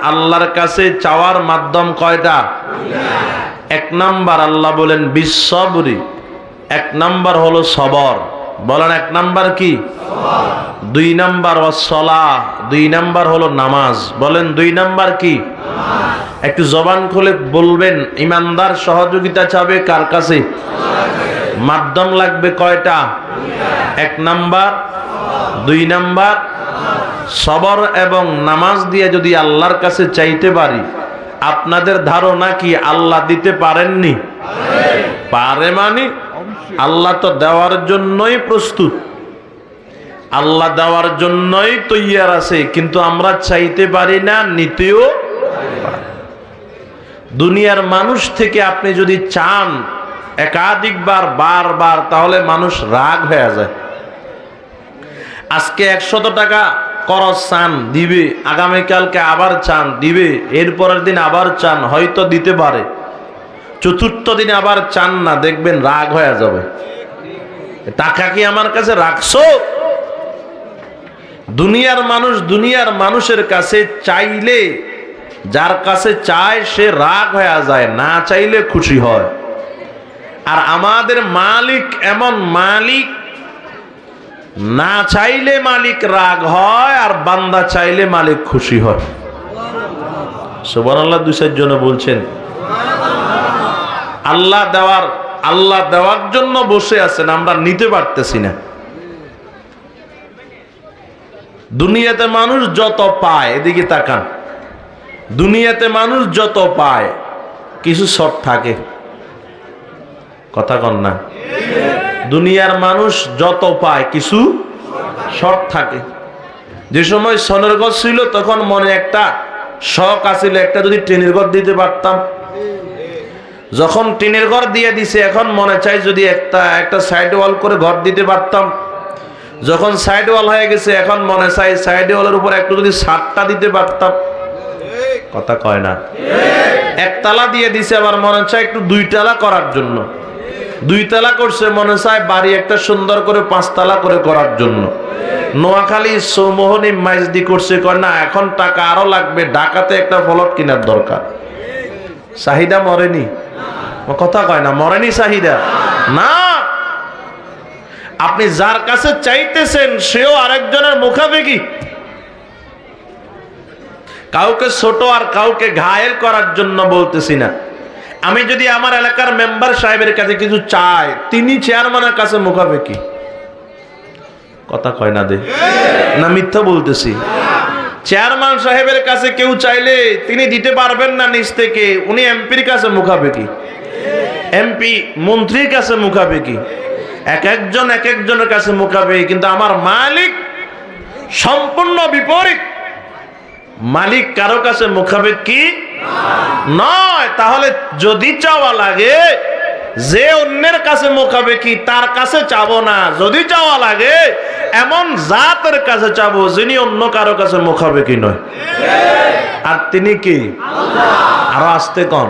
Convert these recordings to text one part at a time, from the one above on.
আল্লাহর কাছে চাওয়ার মাধ্যম কয়টা? এক নাম্বার আল্লাহ বলেন বিশ্ববরি, এক নাম্বার হলো সবর। বলেন এক নাম্বার কি? দুই নাম্বার ওয়াসসালাহ, দুই নাম্বার হলো নামাজ। বলেন দুই নাম্বার কি? একটু জবান খুলে বলবেন। ইমানদার সহযোগিতা চাবে কার কাছে? মাধ্যম লাগবে কয়টা? এক নাম্বার, দুই নাম্বার সবর এবং নামাজ দিয়ে যদি আল্লাহর কাছে চাইতে পারি, আপনাদের ধারণা কি আল্লাহ দিতে পারেননি? পারে মানে আল্লাহ তো দেওয়ার জন্যই প্রস্তুত, আল্লাহ দেওয়ার জন্যই তৈয়ার আছে, কিন্তু আমরা চাইতে পারি না, নিতেও। দুনিয়ার মানুষ থেকে আপনি যদি চান একাধিকবার বারবার, তাহলে মানুষ রাগ হয়ে যায়। আজকে 100 টাকা খরচ চান, দিবে। আগামীকালকে আবার চান, দিবে। এরপরের দিন আবার চান, হয়তো দিতে পারে। চতুর্থ দিনে আবার চান না, দেখবেন রাগ হয়ে যাবে। টাকা কি আমার কাছে রাখছো? দুনিয়ার মানুষ দুনিয়ার মানুষের কাছে চাইলে, যার কাছে চায় সে রাগ হয়ে যায়, না চাইলে খুশি হয়। আর আমাদের মালিক এমন মালিক, না চাইলে মালিক রাগ হয়, আর বান্দা চাইলে মালিক খুশি হয়। সুবহানাল্লাহ। 2-4 জন বলছেন আল্লাহ দেওয়ার জন্য বসে আছেন, আমরা নিতে পারতেছি না। দুনিয়াতে মানুষ যত পায়, এদিকে তাকান, দুনিয়াতে মানুষ যত পায় কিছু শর্ট থাকে। কথা কন না? দুনিয়ার মানুষ যত পায় কিছু শর্ট থাকে। যে সময় সোনার ঘর ছিল তখন মনে একটা শখ আছিল, একটা যদি টিনের ঘর দিতে পারতাম। যখন টিনের ঘর দিয়ে দিছে, এখন মনে চাই যদি একটা সাইড ওয়াল করে ঘর দিতে পারতাম। যখন সাইড ওয়াল হয়ে গেছে, এখন মনে চাই সাইড ওয়ালের উপর একটু যদি ছাদটা দিতে পারতাম। কথা কয় না? একতলা দিয়ে দিছে, আবার মনে চায় একটু 2 তলা করার জন্য। 2 তলা করছে, মনে চায় বাড়ি একটা সুন্দর করে 5 তলা করে করার জন্য। নোয়াখালী চৌমোহনী মাইজদি করছে, কয় না এখন টাকা আরো লাগবে, ঢাকাতে একটা ফলট কেনার দরকার। চাহিদা মরেনি? কথা কয় না? মরেনি চাহিদা? না, আপনি যার কাছে চাইতেছেন সেও আরেকজনের মুখাপেক্ষী। কাউকে ছোট আর কাউকে ঘায়েল করার জন্য বলতেছি না। আমি যদি আমার এলাকার মেম্বার সাহেবের কাছে কিছু চাই, তিনি চেয়ারম্যানের কাছে মুখাপেক্ষী। কথা কয় না? না মিথ্যা বলতেছি? চেয়ারম্যান সাহেবের কাছে কেউ চাইলে তিনি দিতে পারবেন না নিজ থেকে, উনি এমপির কাছে মুখাপেক্ষী, এমপি মন্ত্রীর কাছে মুখাপেক্ষী, এক একজনের কাছে মুখাপেক্ষী। কিন্তু আমার মালিক সম্পূর্ণ বিপরীত। মালিক কারো কাছে মুখাপেক্ষী নয়। তাহলে যদি চাওয়া লাগে, যে অন্যের কাছে মুখাপেক্ষী তার কাছে চাবো না। যদি চাওয়া লাগে এমন জাতের কাছে চাবো যিনি অন্য কারো কাছে মুখাপেক্ষী নয়। আর তিনি কি? আরো আসতে কন।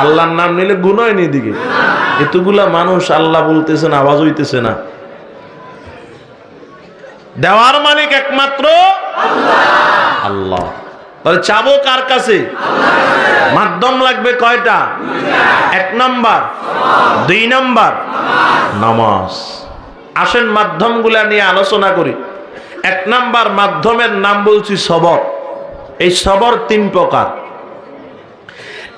আল্লাহর নাম নিলে গুণ হয় নি? দিকে এতগুলা মানুষ আল্লাহ বলতেছেন, আওয়াজ হইতেছে না। দেওয়ার মালিক একমাত্র আল্লাহ। তাহলে চাবো কার কাছে? মাধ্যম লাগবে কয়টা? 1 নাম্বার, 2 নাম্বার নামাজ। আসেন মাধ্যমগুলা নিয়ে আলোচনা করি। 1 নাম্বার মাধ্যমের নাম বলছি সবর। এই সবর 3 প্রকার।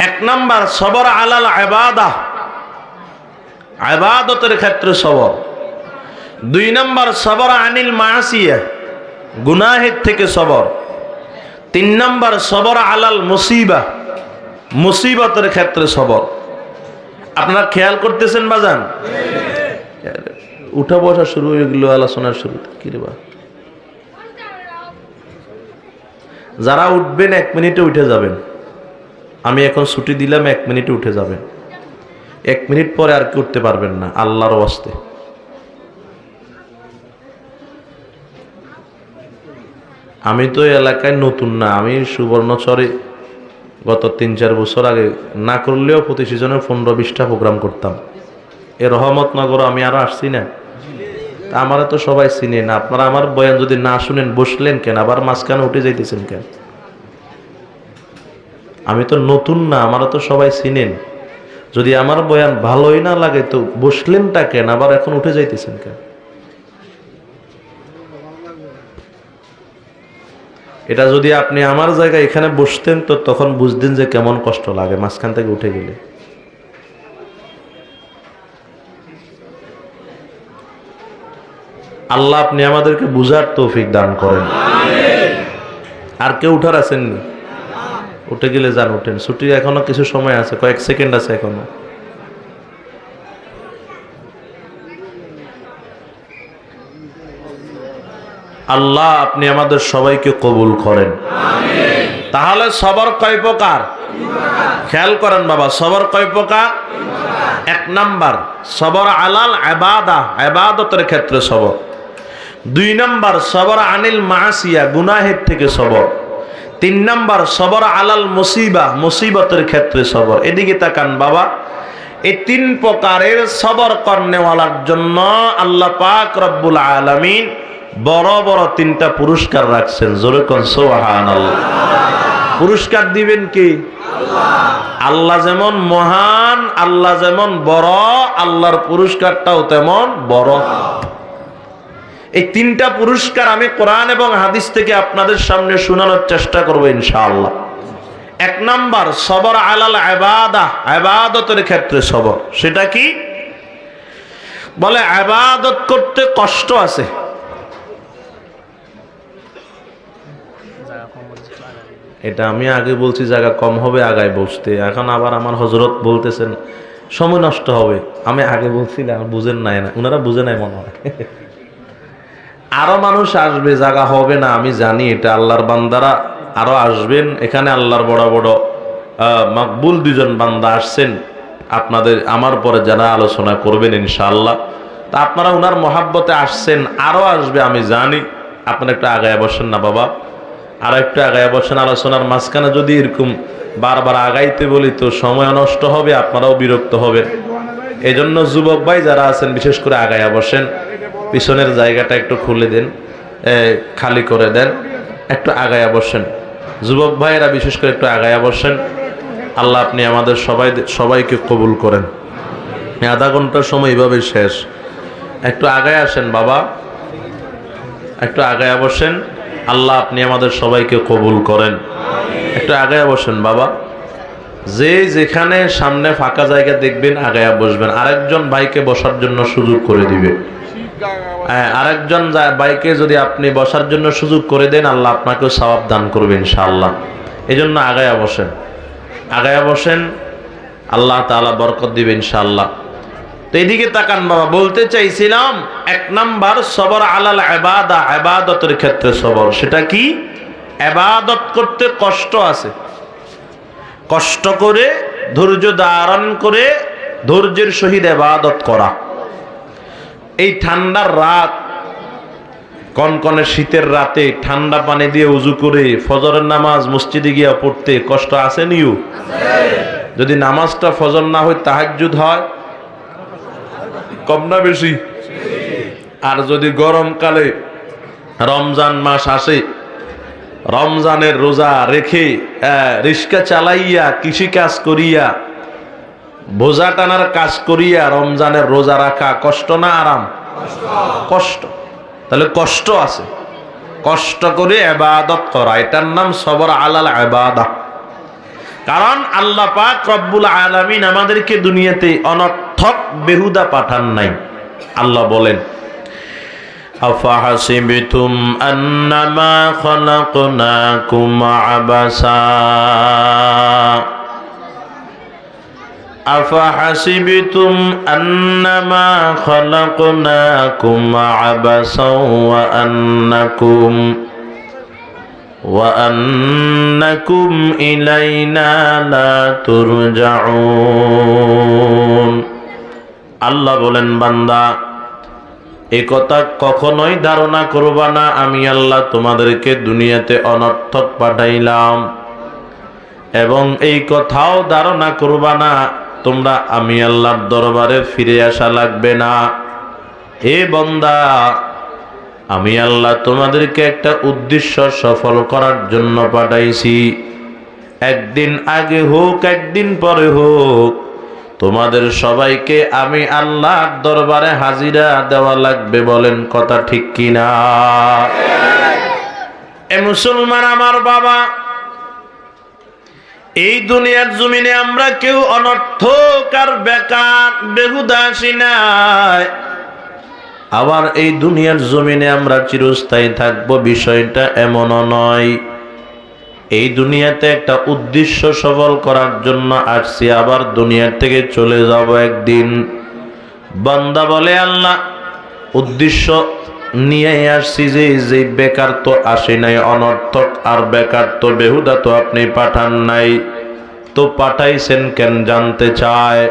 1 নাম্বার সবর আলাল ইবাদাহ, ইবাদতের ক্ষেত্রে সবর। 2 নাম্বার সবর আনিল মাসিয়া, গুনাহের থেকে সবর। 3 নাম্বার সবর আলাল মুসিবা, মুসিবতের ক্ষেত্রে সবর। আপনারা খেয়াল করতেছেন বাজান? উঠা বসা শুরু হয়ে গেল আলোচনার শুরুতে। কি রে বা, যারা উঠবেন 1 মিনিটে উঠে যাবেন। আমি এখন ছুটি দিলাম, 1 মিনিটে উঠে যাবেন। 1 মিনিট পরে আর কি উঠতে পারবেন না, আল্লাহর ওয়াস্তে। আমি তো এলাকায় নতুন না, আমি সুবর্ণচরে গত 3-4 বছর আগে না করলেও প্রতি সিজনে 15-20টা প্রোগ্রাম করতাম। এ রহমতনগর আমি আরো আসছি না, আমারা তো সবাই চিনে না। আপনারা আমার বয়ান যদি না শুনেন বসলেন কেন? আবার মাঝখানে উঠে যাইতেছেন কেন? আমি তো নতুন না, আমারও তো সবাই চিনেন। যদি আমার বয়ান ভালোই না লাগে তো বসলেনটা কেন, আবার এখন উঠে যাইতেছেন কেন? এটা যদি আপনি আমার জায়গায় এখানে বসতেন তো তখন বুঝতেন যে কেমন কষ্ট লাগে মাঝখান থেকে উঠে গেলে। আল্লাহ আপনি আমাদেরকে বুঝার তৌফিক দান করেন। আর কেউ উঠার আছেননি? উঠে গেলে যান, উঠেন। ছুটি এখনো কিছু সময় আছে, কয়েক সেকেন্ড আছে এখনো। আল্লাহ আপনি আমাদের সবাইকে কবুল করেন। তাহলে সবর কয় প্রকার? খেয়াল করেন বাবা, সবর কয় প্রকার? এক নাম্বার সবর আলাল ইবাদা, ইবাদতের ক্ষেত্রে সবর। দুই নাম্বার সবর আনিল মাসিয়া, গুনাহের থেকে সবর। তিন নাম্বার সবর আলাল মুসিবা, মুসিবতের ক্ষেত্রে সবর। এদিকে তাকান বাবা, এই তিন প্রকারের সবর করনেওয়ালার জন্য আল্লাহ পাক রব্বুল আলামিন বড় বড় তিনটা পুরস্কার রাখছেন। জোরে কোন সুবহানাল্লাহ। পুরস্কার দিবেন কি? আল্লাহ যেমন মহান, আল্লাহ যেমন বড়, আল্লাহর পুরস্কারটাও তেমন বড়। এই তিনটা পুরস্কার আমি কোরআন এবং হাদিস থেকে আপনাদের সামনে শোনানোর চেষ্টা করব ইনশাআল্লাহ। এক নাম্বার সবর আলাল ইবাদা, ইবাদতের ক্ষেত্রে সবর। সেটা কি? বলে ইবাদত করতে কষ্ট আছে। এটা আমি আগে বলছি জায়গা কম হবে আগায় বসতে, এখন আবার আমার হযরত বলতেছেন সময় নষ্ট হবে। আমি আগে বলছিলাম, বুঝেন নাই না, ওনারা বুঝে নাই মনে হয়। আরো মানুষ আসবে, জায়গা হবে না আমি জানি, এটা আল্লাহর বান্দারা আরো আসবেন। এখানে আল্লাহর বড় বড় মাকবুল দুজন বান্দা আসছেন আপনাদের, আমার পরে যারা আলোচনা করবেন ইনশাআল্লাহ। তা আপনারা ওনার মহাব্বতে আসছেন, আরো আসবে আমি জানি। আপনারা একটু আগায় বসেন না বাবা, আর একটু আগায় বসেন। আলোচনার মাঝখানে যদি এরকম বারবার আগাইতে বলি তো সময় নষ্ট হবে, আপনারাও বিরক্ত হবেন। এই জন্য যুবক ভাই যারা আছেন বিশেষ করে আগায়া বসেন, পিছনের জায়গাটা একটু খুলে দেন, খালি করে দেন, একটু আগায়া বসেন। যুবক ভাইয়েরা বিশেষ করে একটু আগায়া বসেন। আল্লাহ আপনি আমাদের সবাইকে কবুল করেন। আধা ঘন্টার সময় এইভাবে শেষ। একটু আগায় আসেন বাবা, একটু আগায়া বসেন। আল্লাহ আপনি আমাদের সবাইকে কবুল করেন। একটু আগায়া বসেন বাবা। যে যেখানে সামনে ফাঁকা জায়গা দেখবেন আগায়া বসবেন, আরেকজন ভাইকে বসার জন্য সুযোগ করে দিবে। আরেকজন ভাইকে যদি আপনি বসার জন্য সুযোগ করে দেন, আল্লাহ আপনাকেও সওয়াব দান করবে ইনশাআল্লাহ। এই জন্য আগায়া বসেন, আগায়া বসেন, আল্লাহ তাআলা বরকত দিবে ইনশাআল্লাহ। তো এদিকে তাকান বাবা, বলতে চাইছিলাম এক নাম্বার সবর আলাল ইবাদা, ইবাদতের ক্ষেত্রে সবর। সেটা কি? ইবাদত করতে কষ্ট আছে, কষ্ট করে ধৈর্য ধারণ করে ধৈর্যের সহিত ইবাদত করা। এই ঠান্ডার রাত, কনকনে শীতের রাতে ঠান্ডা পানি দিয়ে উযু করে ফজরের নামাজ মসজিদে গিয়া পড়তে কষ্ট আছে নিও? যদি নামাজটা ফজর না হয় তাহাজ্জুদ হয়, কম না বেশি? আর যদি গরমকালে রমজান মাস আসে, রমজানের রোজা রেখে রিক্সা চালাইয়া, কৃষি কাজ করিয়া, বোঝা টানার কাজ করিয়া রমজানের রোজা রাখা কষ্ট না আরাম? কষ্ট। তাহলে কষ্ট আছে, কষ্ট করে ইবাদত করা, এটার নাম সবর আলাল ইবাদা। কারণ আল্লাহ পাক রব্বুল আলামিন আমাদেরকে দুনিয়াতে অনর্থক বেহুদা পাঠান নাই। আল্লাহ বলেন, আফাহাসিবতুম আন্নামা খালাকনাকুম আবাসা আফাহাসিবতুম আন্নামা খালাকনাকুম আবাসা ওয়া আন্নাকুম ইলাইনা লা তুরজাউন। আল্লাহ বলেন, বান্দা এ কথা কখনোই ধারণা করবা না আমি আল্লাহ তোমাদেরকে দুনিয়াতে অনর্থক পাঠাইলাম, এবং এই কথাও ধারণা করবা না তোমরা আমি আল্লাহর দরবারে ফিরে আসা লাগবে না। এ বান্দা, আমি আল্লাহ তোমাদেরকে একটা উদ্দেশ্য সফল করার জন্য পাঠাইছি। একদিন আগে হোক একদিন পরে হোক, তোমাদের সবাইকে আমি আল্লাহর দরবারে হাজিরা দেওয়া লাগবে। বলেন কথা ঠিক কিনা? এ মুসলমান আমার বাবা, এই দুনিয়ার জমিনে আমরা কেউ অনর্থক আর বেকার বেহুদা আসি নাই। আবার এই দুনিয়ার জমিনে আমরা চিরস্থায়ী থাকবো, বিষয়টা এমনও নয়। এই দুনিয়াতে একটা উদ্দেশ্য সফল করার জন্য আসছি, আবার দুনিয়া থেকে চলে যাব একদিন। বান্দা বলে, আল্লাহ উদ্দেশ্য নিয়ে আসছি, যে বেকার তো আসে নাই, অনর্থক আর বেকার তো বেহুদা তো আপনি পাঠান নাই, তো পাঠাইছেন কেন জানতে চায়।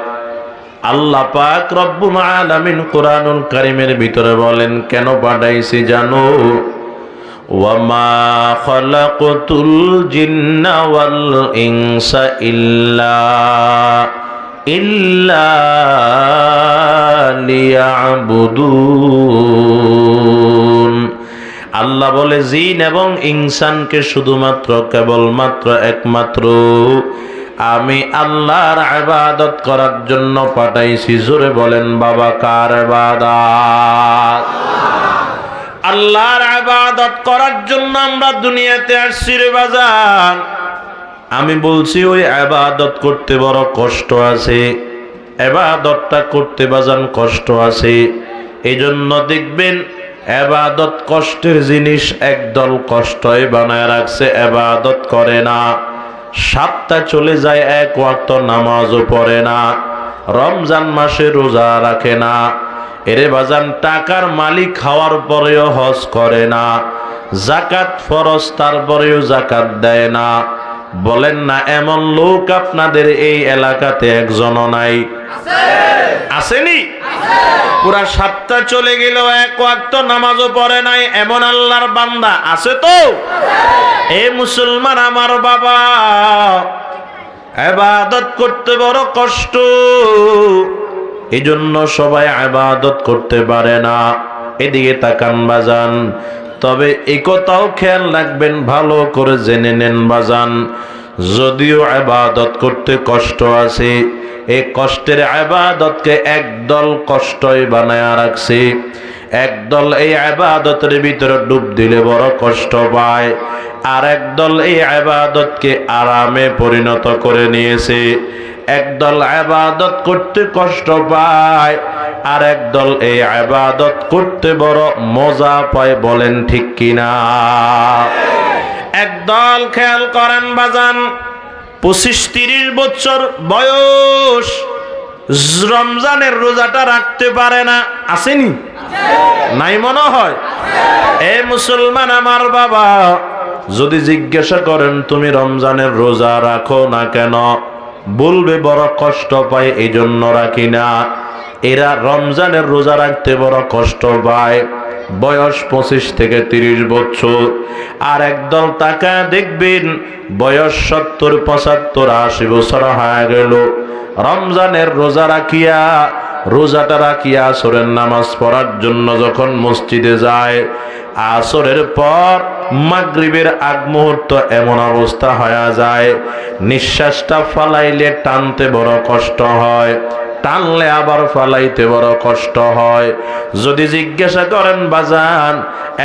আল্লাহ পাক রব্বুল আলামিন কুরআনুল কারীমের ভিতরে বলেন কেন পাঠাইছি জানো? ওয়ামা খালাকতুল জিন্না ওয়াল ইনসা ইল্লা লিয়াবুদুন। আল্লাহ বলে জিন এবং ইনসানকে শুধুমাত্র কেবলমাত্র একমাত্র আমি আল্লাহর ইবাদত করার জন্য পাঠাইছি। জোরে বলেন বাবা, কার ইবাদত? আল্লাহর ইবাদত করার জন্য আমরা দুনিয়াতে আসছি রে বাজান। আমি বলছি ওই ইবাদত করতে বড় কষ্ট আছে, ইবাদতটা করতে বাজান কষ্ট আছে। এই জন্য দেখবেন ইবাদত কষ্টের জিনিস, একদল কষ্টই বানায় রাখছে, ইবাদত করে না। সপ্তাহ চলে যায়, এক ওয়াক্ত নামাজও পড়ে না, রমজান মাসে রোজা রাখে না। এরে বাজান, টাকার মালিক হওয়ার পরেও হজ করে না, যাকাত ফরজ তারপরেও যাকাত দেয় না। বলেন না এমন লোক আপনাদের এই এলাকাতে একজনও নাই? আসেনি? পুরা সপ্তাহ চলে গেল, এক ওয়াক্ত নামাজও পড়ে নাই, এমন আল্লাহর বান্দা আছে তো? এ মুসলমান আমার বাবা, ইবাদত করতে বড় কষ্ট, এই জন্য সবাই ইবাদত করতে পারে না। এদিকে তাকান বাজান। তবে এই কথাও খেয়াল রাখবেন, ভালো করে জেনে নেন বাজান, যদিও ইবাদত করতে কষ্ট আছে, এই কষ্টের ইবাদতকে একদল কষ্টই বানায়া রাখছে। একদল এই ইবাদতের ভিতরে ডুব দিলে বড় কষ্ট পায়, আর একদল এই ইবাদতকে আরামে পরিণত করে নিয়েছে। একদল ইবাদত করতে কষ্ট পায়, আর একদল এই ইবাদত করতে বড় মজা পায়। বলেন ঠিক কিনা? একদল খেয়াল করেন বাজান, 25-30 বছর বয়স, রমজানের রোজাটা রাখতে পারে না। আসেনি? নাই মনে হয়? এ মুসলমান আমার বাবা, যদি জিজ্ঞাসা করেন তুমি রমজানের রোজা রাখো না কেন, বলবে বড় কষ্ট পায় এই জন্য রাখি না। এরা রমজানের রোজা রাখতে বড় কষ্ট পায়, বয়স 25 থেকে 30 বছর। আর একদল টাকা দেখবেন বয়স 70, 75, 80 বছর হয়ে গেল, রমজানের রোজা রাখিয়া, রোজাটা রাখিয়া আসরের নামাজ পড়ার জন্য যখন মসজিদে যায়, আসরের পর মাগরিবের আগ মুহূর্ত এমন অবস্থা হয়ে যায়, নিঃশ্বাসটা ফালাইলে টানতে বড় কষ্ট হয়, টানলে আবার ফালাইতে বড় কষ্ট হয়। যদি জিজ্ঞাসা করেন বাজান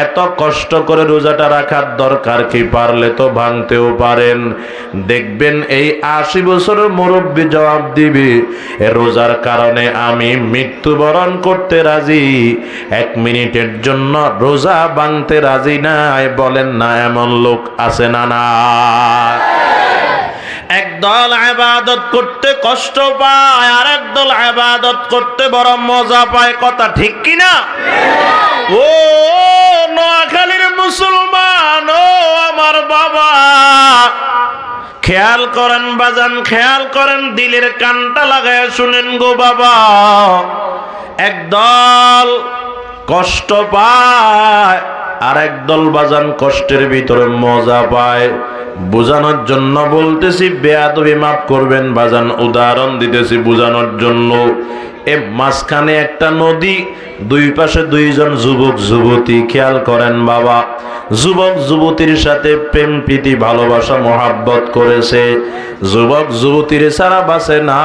এত কষ্ট করে রোজাটা রাখার দরকার কি, পারলে তো ভাঙতেও পারেন, দেখবেন এই 80 বছরের মুরব্বী জবাব দিবে, এ রোজার কারণে আমি মৃত্যুবরণ করতে রাজি, 1 মিনিটের জন্য রোজা ভাঙতে রাজি নাই। বলেন না এমন লোক আছে না? না। একদল ইবাদত করতে কষ্ট পায়, আর একদল ইবাদত করতে বড় মজা পায়। কথা ঠিক কিনা? ও নোয়াখালীর মুসলমান, ও আমার বাবা, খেয়াল করেন বাজান, খেয়াল করেন, দিলের কানটা লাগায় শুনেন গো বাবা। একদল কষ্ট পায়, আর একদল বাজান কষ্টের ভিতরে মজা পায়। বোঝানোর জন্য বলতেছি, বেয়াদবি মাফ করবেন বাজান, উদাহরণ দিতেছি বোঝানোর জন্য। এ মাঝখানে একটা নদী, দুই পাশে দুইজন যুবক যুবতী। খেয়াল করেন বাবা, যুবক যুবতীর সাথে প্রেম প্রীতি ভালোবাসা মহাব্বত করেছে। যুবক যুবতীর ছাড়া বাঁচে না,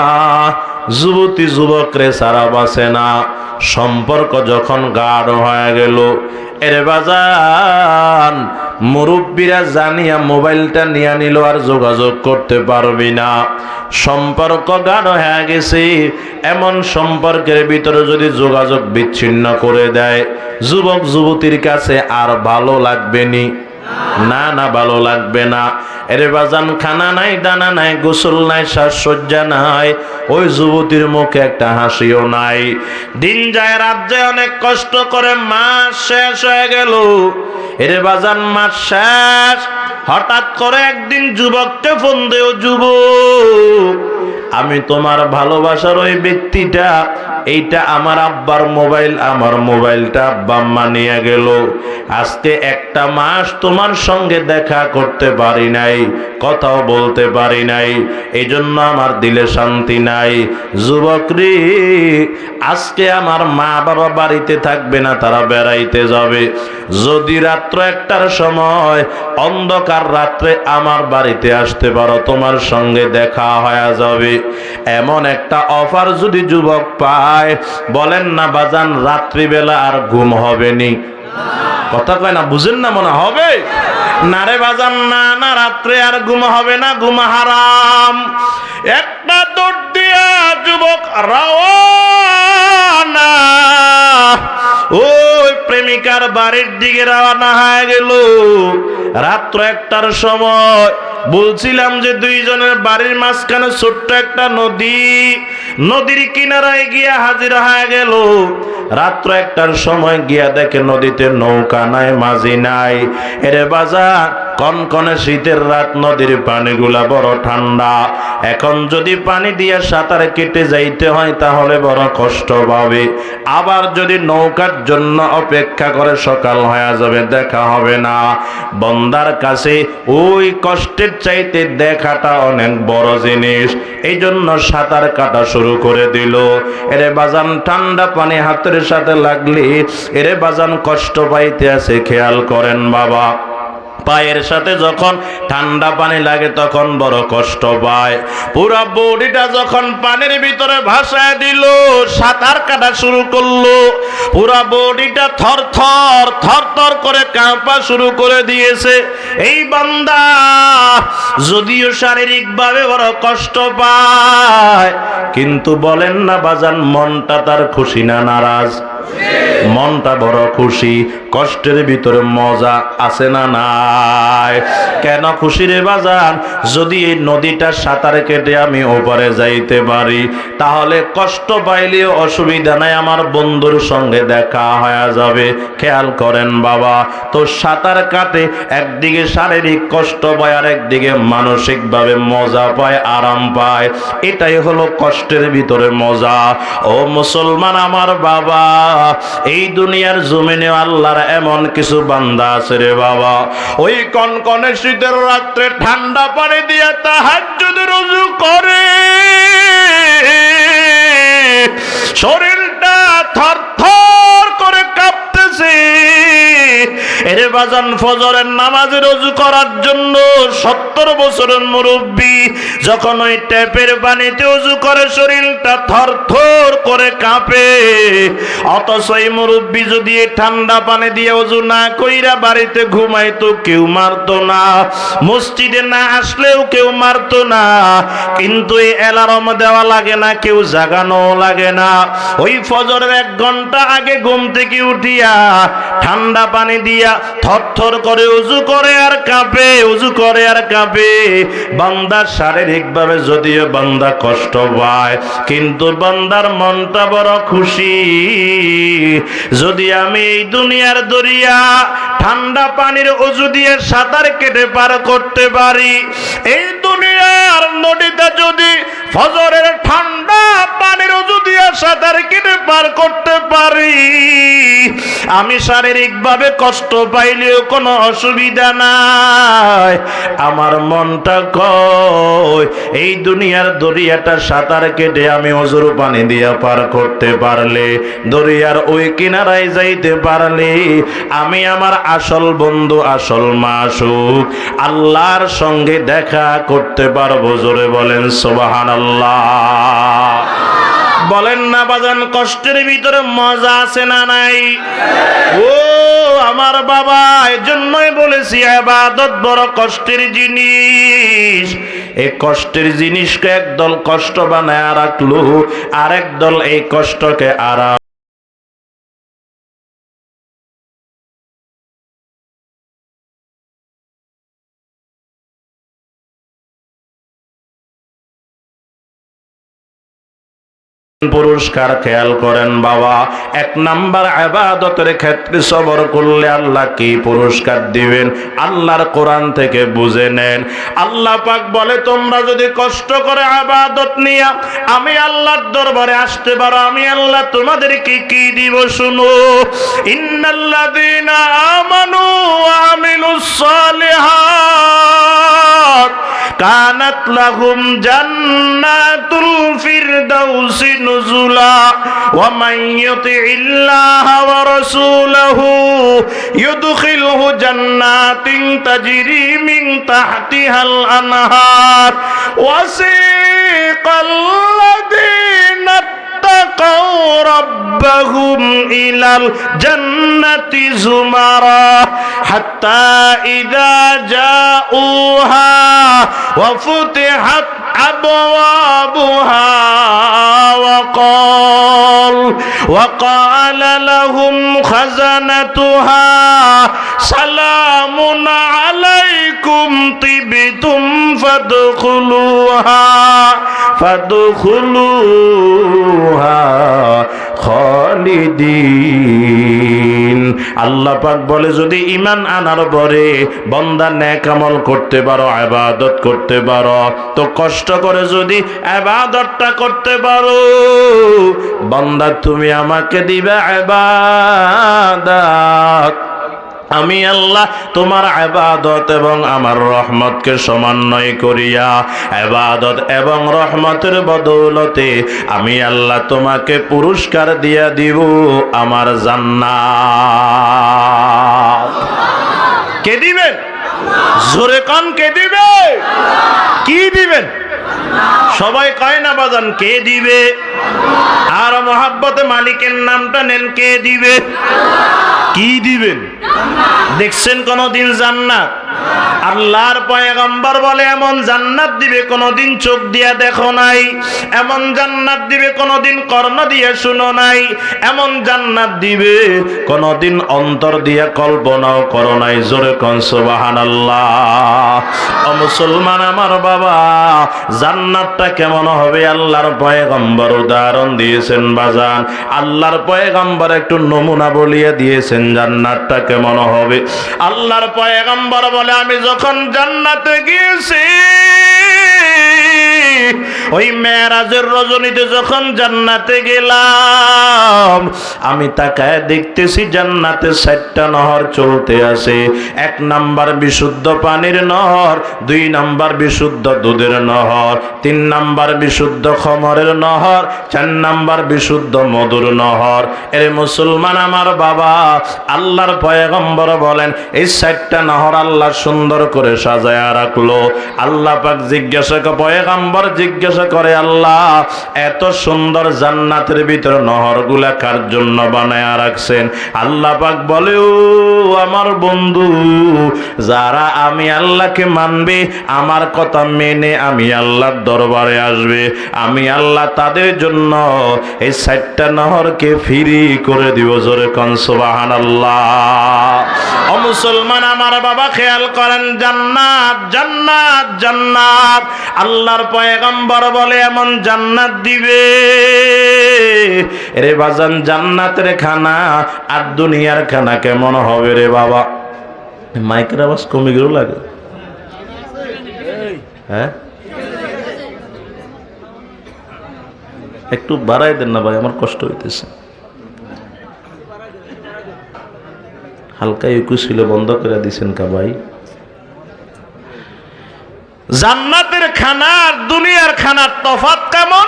যুবতী যুবকরে ছাড়া বাঁচে না। সম্পর্ক যখন গাঢ় হয়ে গেল, এর বাজান মুরব্বীরা জানিয়া মোবাইলটা নিয়ে নিল, আর যোগাযোগ করতে পারবি না। সম্পর্ক গাঢ় হয়ে গেছে। এমন সম্পর্কের ভিতরে যদি যোগাযোগ বিচ্ছিন্ন করে দেয়, যুবক যুবতীর কাছে আর ভালো লাগবে নি? না না, ভালো লাগবে না। এরে বাজান, খানা নাই, দানা নাই, গোসল নাই, সাজসজ্জা নাই, ওই যুবতীর মুখে একটা হাসিও নাই। দিন যায়, রাত যায়, অনেক কষ্ট করে মাস শেষ হয়ে গেল। এরে বাজান, মাস শেষ। হঠাৎ করে একদিন যুবককে ফোন দেও, যুবক আমি তোমার ভালোবাসার ওই ব্যক্তিটা, এইটা আমার আব্বার মোবাইল, আমার মোবাইলটা আব্বা আম্মা নিয়ে গেল। আজকে একটা মাস তোমার সঙ্গে দেখা করতে পারি নাই, কথাও বলতে পারি নাই, এই জন্য আমার দিলে শান্তি নাই। যুবক রে, আজকে আমার মা বাবা বাড়িতে থাকবে না, তারা বেড়াইতে যাবে। যদি রাত্র 1টার সময় অন্ধকার রাত্রে আমার বাড়িতে আসতে পারো, তোমার সঙ্গে দেখা হয়ে যাবে। এমন একটা অফার যদি যুবক পায়, বলেন না বাজান, রাত্রিবেলা আর ঘুম হবে নি? কথা কয় না, বুঝেন না মনে হবে? না রে বাজান, না না, রাত্রে আর ঘুম হবে না, ঘুম হারাম। একটা দৌড় দিয়া যুবক রওনা, ওই প্রেমিকার বাড়ির দিকে রওনা হয়ে গেল। রাত্র 1টার সময় বলছিলাম যে দুইজনের বাড়ির মাঝখানে ছোট্ট একটা নদী, নদীর কিনারায় গিয়া হাজির হয়ে গেল। রাত্র 1টার সময় গিয়া দেখে নদীতে নৌকা নাই, মাঝি নাই। এরে বাজার, কনকনে শীতের রাত, নদীর পানিগুলা বড় ঠান্ডা। এখন যদি পানি দিয়ে সাঁতার কেটে যাইতে হয়, তাহলে বড় কষ্ট পাবে। আবার যদি নৌকার জন্য অপেক্ষা করে, সকাল হয়ে যাবে, দেখা হবে না। বন্দার কাছে ওই কষ্টের চাইতে দেখাটা অনেক বড় জিনিস, এই জন্য সাঁতার কাটা শুরু করে দিল। এরে বাজান, ঠান্ডা পানি হাতের সাথে লাগলে এরে বাজান কষ্ট পাইতে আছে। খেয়াল করেন বাবা, পায়ের সাথে যখন ঠান্ডা পানি লাগে তখন বড় কষ্ট পায়। পুরো বডিটা যখন পানির ভিতরে ভাসায় দিল, সাঁতার কাটা শুরু করলো, পুরো বডিটা থর থর থর থর করে কাঁপা শুরু করে দিয়েছে। এই বান্দা যদিও শারীরিকভাবে বড় কষ্ট পায়, কিন্তু বলেন না বাজান, মনটা তার খুশি না নারাজ? মনটা বড় খুশি। কষ্টের ভিতরে মজা আছে না নাই? কেন খুশি রে বাজান? যদি এই নদীটা সাঁতার কেটে আমি ওপারে যাইতে পারি, তাহলে কষ্ট পাইলেও অসুবিধা নাই, আমার বন্ধুর সঙ্গে দেখা হয়ে যাবে। খেয়াল করেন বাবা, তো সাঁতার কাটে একদিকে শারীরিক কষ্ট পায়, আর একদিকে মানসিকভাবে মজা পায়, আরাম পায়। এটাই হলো কষ্টের ভিতরে মজা। ও মুসলমান আমার বাবা, এই দুনিয়ার জমিনে আল্লাহর এমন কিছু বান্দা আছে রে বাবা, ওই কনকনে শীতের রাত্রে ঠান্ডা পানি দিয়ে তাহাজ্জুদের ওযু করে, শরীরটা থরথর করে কাঁপতেছে। এরে বাজান, ফজরের নামাজের ওযু করার জন্য 70 বছরের মুরব্বী যখন ওই ট্যাপের পানিতে ওযু করে, শরীরটা থরথর করে কাঁপে। অথচ এই মুরব্বী যদি ঠান্ডা পানি দিয়ে ওযু না কইরা বাড়িতে ঘুমাইতো, কেউ মারতো না, মসজিদে না আসলেও কেউ মারতো না, কিন্তু এই অ্যালার্ম দেওয়া লাগে না, কেউ জাগানো লাগে না। ওই ফজরের 1 ঘন্টা আগে ঘুম থেকে উঠিয়া ঠান্ডা পানি দিয়া থরথর করে ওযু করে আর কাঁপে, ওযু করে আর কাঁপে। বান্দা শারীরিকভাবে যদিও বান্দা কষ্ট পায়, কিন্তু বান্দার মনটা বড় খুশি। যদি আমি এই দুনিয়ার দরিয়া ঠান্ডা পানির ওযু দিয়ে সাঁতার কেটে পার করতে পারি, এই দুনিয়ার নদীতে যদি ফজরের ঠান্ডা পানির ওযু দিয়ে সাঁতার কেটে পার করতে পারি, আমি শারীরিকভাবে কষ্ট পাইলেও কোনো অসুবিধা নাই, আমার মনটা কয় এই দুনিয়ার দরিয়াটা সাঁতার কেটে আমি অজুর পানি দিয়া পার করতে পারলে, দরিয়ার ওই কিনারায় যাইতে পারলে আমি আমার আসল বন্ধু আসল মাসুক আল্লাহর সঙ্গে দেখা করতে পারবো। জোরে বলেন সুবহানাল্লাহ। বলেন না বাজান, কষ্টের ভিতরে মজা আছে না নাই? ও আমার বাবা, এজন্যই বলেছি ইবাদত বড় কষ্টের জিনিস। এই কষ্টের জিনিসকে একদল কষ্ট বানায় রাখলো, আরেক দল এই কষ্টকে আরাম পুরস্কার। খেয়াল করেন বাবা, এক নাম্বার ইবাদতের ক্ষেত্রে সবর করলে আল্লাহ কি পুরস্কার দিবেন আল্লাহর কোরআন থেকে বুঝে নেন। আল্লাহ পাক বলে তোমরা যদি কষ্ট করে ইবাদত নিয়ে আমি আল্লাহর দরবারে আসতে পারো, আমি আল্লাহ তোমাদেরকে কি দিব শুনো। ইন্নাল্লাযীনা আমানু ওয়া আমিলুস সালিহাত কানাত লাহুম জান্নাতুল ফিরদাউসি নুজুলা ওয়া মান ইউতিইল্লাহা ওয়া রাসূলাহু ইউদখিলহু জান্নাতিন তাজরি মিন তাহতিহাল আনহার ওয়াসিকাল লাযীনা اتقوا ربهم إلى الجنة زمرا حتى إذا جاءوها وفتحت أبوابها وقال لهم خزنتها سلام عليكم طبتم فادخلوها খালিদিন। আল্লাহ পাক বলে যদি ঈমান আনার পরে বান্দা নেক আমল করতে পারো, ইবাদত করতে পারো, তো কষ্ট করে যদি ইবাদতটা করতে পারো বান্দা তুমি আমাকে দিবে ইবাদত, আমি আল্লাহ তোমার ইবাদত এবং আমার রহমতকে সমন্বয় করিয়া ইবাদত এবং রহমতের বদৌলতে আমি আল্লাহ তোমাকে পুরস্কার দিয়া দিব আমার জান্নাত। কে দিবেন? জোরে কান, কে দিবে? কি দিবেন? সবাই কয় না বাজান কে দিবে? আর মহাব্বতে মালিকের নামটা নেন, কে দিবে? কি দিবেন? দেখছেন কোনদিন জান্নাত? আল্লাহর পয়গম্বর বলে এমন জান্নাত দিবে কোনদিন চোখ দিয়া দেখো নাই, এমন জান্নাত দিবে কোনদিন কর্ণ দিয়া শুনো নাই, এমন জান্নাত দিবে কোনদিন অন্তর দিয়া কল্পনাও করো নাই। জোরে কোন সুবহানাল্লাহ। ও মুসলমান আমার বাবা, জান্নাতটা কেমন হবে আল্লাহর পয়গম্বর উদাহরণ দিয়েছেন বাজান। আল্লাহর পয়গম্বর একটু নমুনা বলিয়ে দিয়েছেন জান্নাতটা কেমন হবে। আল্লাহর পয়গম্বর বলে আমি যখন জান্নাতে গিয়েছি, ওই মেরাজের রজনীতে যখন জান্নাতে গেলাম, আমি তাকায় দেখতেছি জান্নাতে 7টা নহর চলতে আছে। 1 নাম্বার বিশুদ্ধ পানির নহর, 2 নাম্বার বিশুদ্ধ দুধের নহর, 3 নাম্বার বিশুদ্ধ খমরের নহর, 4 নাম্বার বিশুদ্ধ মধুর নহর। এর মুসলমান আমার বাবা, আল্লাহর পয়গম্বর বলেন এই 7টা নহর আল্লাহ সুন্দর করে সাজায়া রাখলো। আল্লাহ পাক জিজ্ঞাসা করে, পয়গম্বর জিজ্ঞাসা করে আল্লাহ এত সুন্দর জান্নাতের ভিতর নহরগুলা কার জন্য বানায়া রাখছেন? আল্লাহ পাক বলে ও আমার বন্ধু, যারা আমি আল্লাহকে মানবে, আমার কথা মেনে আমি আল্লাহর দরবারে আসবে, আমি আল্লাহ তাদের জন্য এই 7টা নহরকে ফ্রি করে দিব। জোরে কোন সুবহানাল্লাহ। ও মুসলমান আমার বাবা খেয়াল করেন, জান্নাত জান্নাত জান্নাত। আল্লাহর পয়গম্বর বলে এমন জান্নাত দিবে রে বাজান, জান্নাতের খানা আর দুনিয়ার খানা কেমন হবে রে বাবা? মাইকের আওয়াজ কমে গেল লাগে, হ্যাঁ একটু বাড়াই দেন না ভাই, আমার কষ্ট হইতেছে। হালকা একটু ছিল, বন্ধ করে দিছেন কা ভাই? জান্নাতের খানা আর দুনিয়ার খানার তফাৎ কেমন?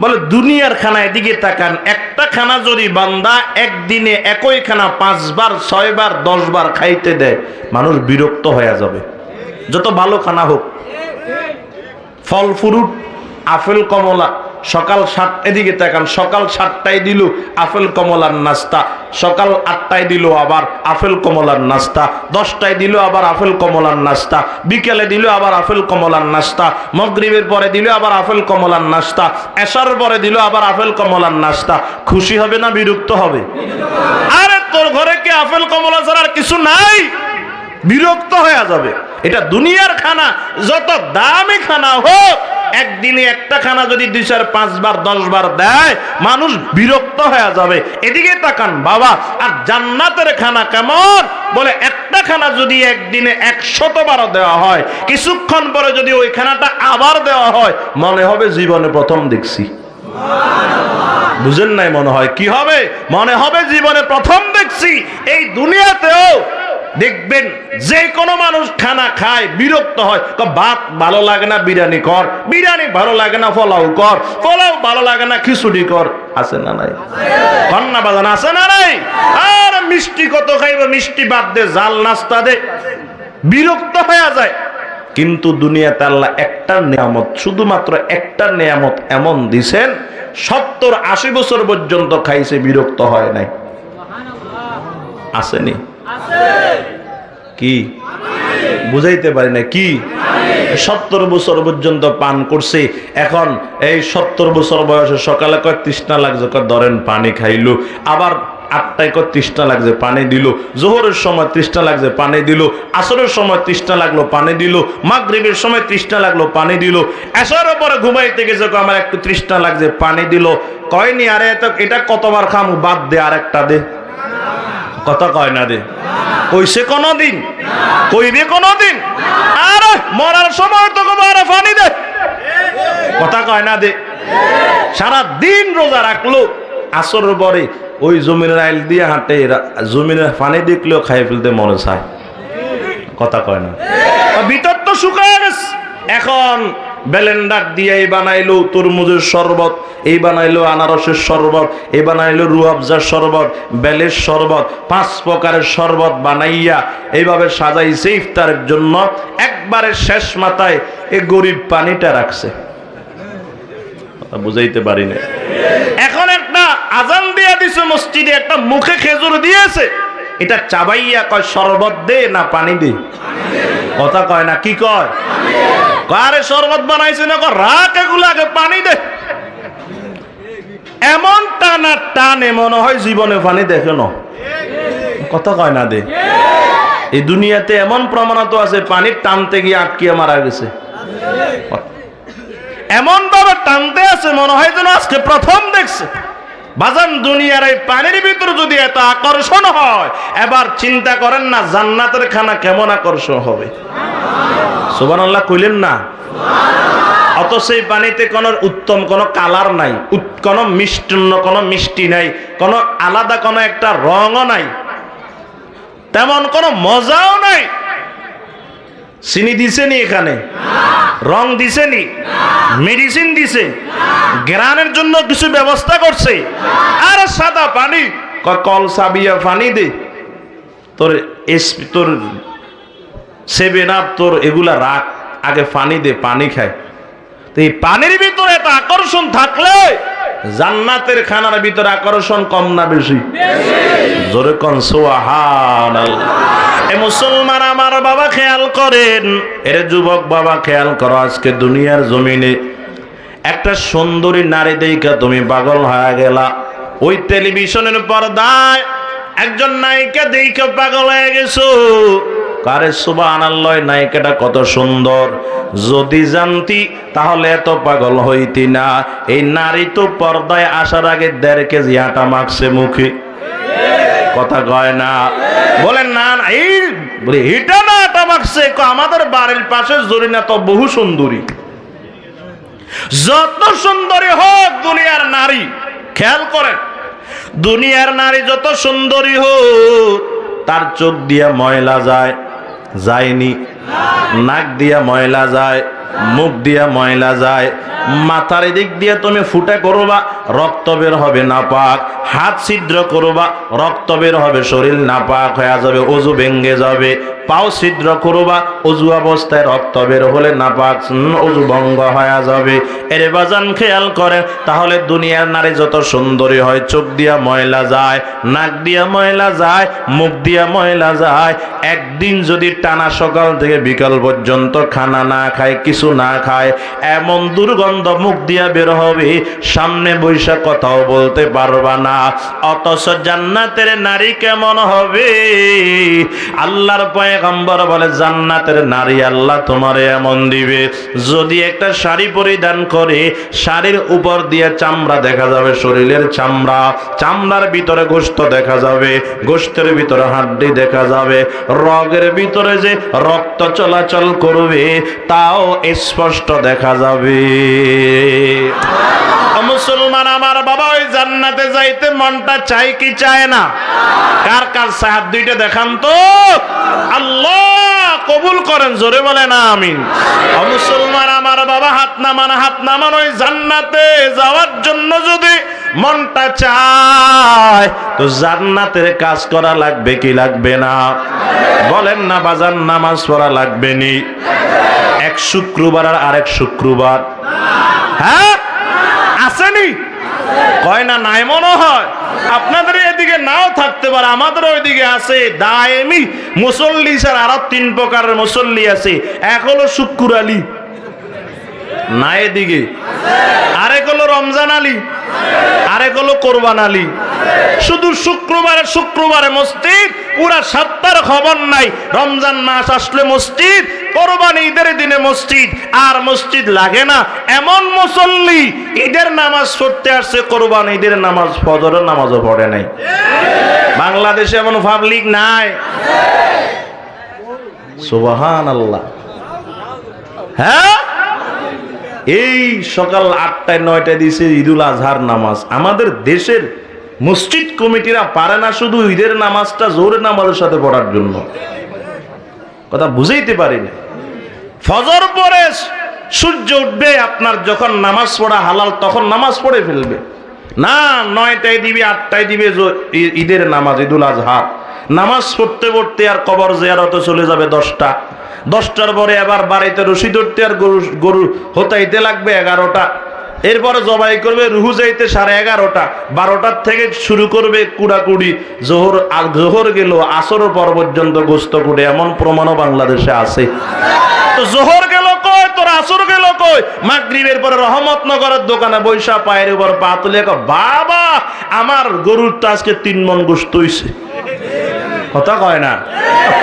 বলে দুনিয়ার খানা, এদিকে তাকান, একটা খানা যদি বান্দা একদিনে একই খানা 5 বার 6 বার 10 বার খাইতে দেয়, মানুষ বিরক্ত হয়ে যাবে। যত ভালো খানা হোক, ফল ফ্রুট, আপেল কমলা, সকাল 7, এদিকে তাকান, সকাল 7টায় দিল আপেল কমলার নাস্তা, সকাল 8টায় দিল আবার আপেল কমলার নাস্তা, 10টায় দিল আবার আপেল কমলার নাস্তা, বিকেলে দিল আবার আপেল কমলার নাস্তা, মাগরিবের পরে দিল আবার আপেল কমলার নাস্তা, এশার পরে দিল আবার আপেল কমলার নাস্তা। খুশি হবে না বিরক্ত হবে? আরে তোর ঘরে কি আপেল কমলা ছাড়া আর কিছু নাই? বিরক্ত হয়ে যাবে। এটা দুনিয়ার খানা, যত দামি খানা হোক, একদিনে একটা খানা যদি 2 4 5 বার 10 বার দেয়, মানুষ বিরক্ত হয়ে যাবে। এদিকে তাকান বাবা। আর জান্নাতের খানা কেমন? বলে একটা খানা যদি একদিনে 100 বার দেওয়া হয়, কিছুক্ষণ পরে যদি ওই খানাটা আবার দেওয়া হয়, মনে হবে জীবনে প্রথম দেখছি। বুঝেন নাই? মনে হয় কি হবে? মনে হবে জীবনে প্রথম দেখছি। এই দুনিয়াতেও দেখবেন যে কোনো মানুষ খানা খায় বিরক্ত হয়, ভাত ভালো লাগে না বিরিয়ানি কর, বিরিয়ানি ভালো লাগে না পোলাও কর, পোলাও ভালো লাগে না খিচুড়ি কর। আছে না নাই? কন্যা বাজান আছে না নাই? আর মিষ্টি কত খাইব, মিষ্টি বাদ দে, জাল নাস্তা দে, বিরক্ত হয়ে যায়। কিন্তু দুনিয়াতে আল্লাহ একটা নিয়ামত, শুধুমাত্র একটা নিয়ামত এমন দিছেন, 70-80 বছর পর্যন্ত খাইছে, বিরক্ত হয় নাই। আসেনি? কি বুঝাইতে পারি না? কি 70 বছর পর্যন্ত পান করছে। এখন এই 70 বছর বয়সে সকালে কয় তৃষ্ণা লাগছে, কয় ধরেন পানি খাইলো, আবার 8টায় কয় তৃষ্ণা লাগছে, পানি দিল, জোহরের সময় তৃষ্ণা লাগছে, পানি দিল, আসরের সময় তৃষ্ণা লাগলো, পানি দিল, মাগরিবের সময় তৃষ্ণা লাগলো, পানি দিল, এশারের পরে ঘুমাইতে গেছে, আমার একটু তৃষ্ণা লাগছে, পানি দিল। কয়নি আরে এটা কতবার খামু, বাদ দে, আরেকটা দে। কথা কয় না? দে কইছে কোনদিন? কইবে কোনদিন? আরে মরার সময় তো আরে পানি দে। কথা কয় না? দে। সারা দিন রোজা রাখলো, আসরের পরে ওই জমিনের আইল দিয়ে হাঁটে, জমিনের পানি দেখলেও খাই ফেলতে মনে চায়। কথা কয় না? ভিতর তো শুকায় গেছে। এখন ব্লেন্ডার দিয়ে এই বানাইলো তরমুজের শরবত, এই বানাইলো আনারসের শরবত, এই বানাইলো রুয়াবজার শরবত, বেলের শরবত, 5 প্রকারের শরবত বানাইয়া এইভাবে সাজাইছে ইফতারের জন্য। একবারে শেষ মাথায় এই গরিব পানিটা রাখছে। বুঝাইতে পারি না? এখন একটা আজান দিয়ে দিছে মসজিদে, একটা মুখে খেজুর দিয়েছে, এটা চাবাইয়া কয় শরবত দে না পানি দে। কথা কয় না? কি কয়? আরে শরবত বানাইছে না, রাখ এগুলো, আগে পানি দে। এমন টানা টানে মনে হয় জীবনে পানি দেখে না। কথা কয় না? দে। এই দুনিয়াতে এমন প্রমাণিত আছে, পানির টানতে গিয়ে আটকিয়ে মারা গেছে। এমন ভাবে টানতে আছে মনে হয় যেন আজকে প্রথম দেখছে। বাজান, দুনিয়ার এই পানির ভিতরে যদি এত আকর্ষণ হয়, এবার চিন্তা করেন না জান্নাতের খানা কেমন আকর্ষণ হবে। সুবহানাল্লাহ কইলেন না? অত সেই পানিতে কোন উত্তম কোন কালার নাই, কোন মিষ্টান্ন, কোন মিষ্টি নাই, কোন আলাদা কোন একটা রঙও নাই, তেমন কোন মজাও নাই। চিনি দিছে নি এখানে? রং দিছে নি? মেডিসিন দিছে? গ্রানের জন্য কিছু ব্যবস্থা করছে? আর সাদা পানি, কল সাবিয়া পানি দে, তোর তোর 7 আপ তোর এগুলা রাখ, আগে পানি দে, পানি খায়। তো এই পানির ভিতরে এত আকর্ষণ থাকলে জান্নাতের খানার ভিতরে আকর্ষণ কম না বেশি? জোরে কোন সুবহানাল্লাহ। এ মুসলমান আমার বাবা খেয়াল করেন, এর যুবক বাবা খেয়াল করো, আজকে দুনিয়ার জমিনে একটা সুন্দরী নারী দেখা তুমি পাগল হয়ে গেলা। ওই টেলিভিশনের পর্দায় একজন নায়িকা দেখে পাগল হয়ে গেছো। কারে সুবহানাল্লাহ, নায়িকাটা কত সুন্দর, যদি জানতি তাহলে এত পাগল হইতি না। এই নারী তো পর্দায় আসার আগে 1.5 কেজি আটা মাখছে মুখে। কথা কয় না? বলেন না এই বলে এটা না আটা মাখছে, আমাদের বাড়ির পাশে জরিনা তো বহু সুন্দরী। যত সুন্দরী হোক দুনিয়ার নারী, খেয়াল করেন, দুনিয়ার নারী যত সুন্দরী হোক, তার চোখ দিয়া ময়লা যায়, যায়নি? নাক দিয়া ময়লা যায়, মুখ দিয়া ময়লা যায়, মাথার দিক দিয়ে তুমি ফুটা করবা, রক্ত বের হবে নাপাক, হাত ছিদ্র করবা, রক্ত বের হবে, শরীর নাপাক হয়ে যাবে, ওযু ভেঙে যাবে, পাও ছিদ্র করবা, ওযু অবস্থায় রক্ত বের হলে নাপাক, ওযু ভঙ্গ হয়ে যাবে। এর বাজান খেয়াল করেন, তাহলে দুনিয়ার নারী যত সুন্দরী হয়, চোখ দিয়া ময়লা যায়, নাক দিয়া ময়লা যায়, মুখ দিয়া ময়লা যায়, একদিন যদি টানা সকাল থেকে বিকাল পর্যন্ত খানা না খায়, কিছু না খায়, এমন দুর্গন্ধ মুখ দিয়া বের হবে, সামনে বৈশা কথাও বলতে পারবা না। অথচ জান্নাতের নারী কেমন হবে? আল্লাহর পয়গম্বর বলে, জান্নাতের নারী আল্লাহ তোমারে এমন দিবে, যদি একটা শাড়ি পরিধান করে, শাড়ির উপর দিয়ে চামড়া দেখা যাবে, শরীরের চামড়া, চামড়ার ভিতরে গোশত দেখা যাবে, গোশতের ভিতরে হাড্ডি দেখা যাবে, রগের ভিতরে যে রক্ত চলাচল করবে তাও স্পষ্ট দেখা যাবে। মুসলমান আমার বাবা, ওই জান্নাতে যাইতে মনটা চাই কি চায় না? কার কার হাত দুইটা দেখান তো, আল্লাহ কবুল করেন, জোরে বলেন আমিন। মুসলমান আমার বাবা, হাত নামান, হাত নামান। ওই জান্নাতে যাওয়ার জন্য যদি মনটা চায় তো জান্নাতের কাজ করা লাগবে কি লাগবে না? বলেন না বাজান, নামাজ পড়া লাগবে নি? এক শুক্রবার আর আরেক শুক্রবার, হ্যাঁ আসেনি? কয় না, নাই মনে হয়। আপনাদের এদিকে নাও থাকতে পারে, আমাদের ওইদিকে আছে দায়েমি মুসল্লি স্যার, আরো 3 প্রকারের মুসল্লি আছে। এক হলো শুক্কুর আলী, না এদিকে, আরেক হলো রমজান আলী, আরেক হলো কোরবান আলী। শুধু শুক্রবারে শুক্রবারে মসজিদ, পুরা সপ্তাহের খবর নাই। রমজান মাস আসলে মসজিদ, কোরবানি ঈদের দিনে মসজিদ, আর মসজিদ লাগে না এমন মুসল্লি ঈদের নামাজ পড়তে আসছে, কোরবানি ঈদের নামাজ, ফজরের নামাজও পড়ে নাই। বাংলাদেশে এমন পাবলিক নাই। সুবহানাল্লাহ। হ্যাঁ, এই সকাল 8টায় 9টায় দিছে ঈদুল আজহার নামাজ। আমাদের দেশের মসজিদ কমিটিরা পারে না শুধু ঈদের নামাজটা জোহরের নামাজের সাথে পড়ার জন্য। কথা বুঝাইতে পারি না। ফজর পরে সূর্য উঠবে, আপনার যখন নামাজ পড়া হালাল তখন নামাজ পড়ে ফেলবে না। 9টায় দিবে, 8টায় দিবে ঈদের নামাজ, ঈদুল আজহা। নামাজ পড়তে পড়তে আর কবর জিয়ারতে চলে যাবে 10টা। 10টার পরে আবার বাড়িতে রশি ধরতে আর গরু হতাইতে লাগবে 11টা। এরপরে জবাই করবে, রুহু যাইতে 11:30। 12টার থেকে শুরু করবে কুড়াকুড়ি। জোহর গেল, আসর পর পর্যন্ত গোস্ত কুটে, এমন প্রমাণও বাংলাদেশে আছে। তো জোহর গেল কই, তোর আসর গেল কই? মাগরিবের পরে রহমতনগরের দোকানে বৈশা পায়ের উপর পা তুলে, বাবা আমার গরুর তো আজকে 3 মণ গোস্ত হইছে। কথা কয় না,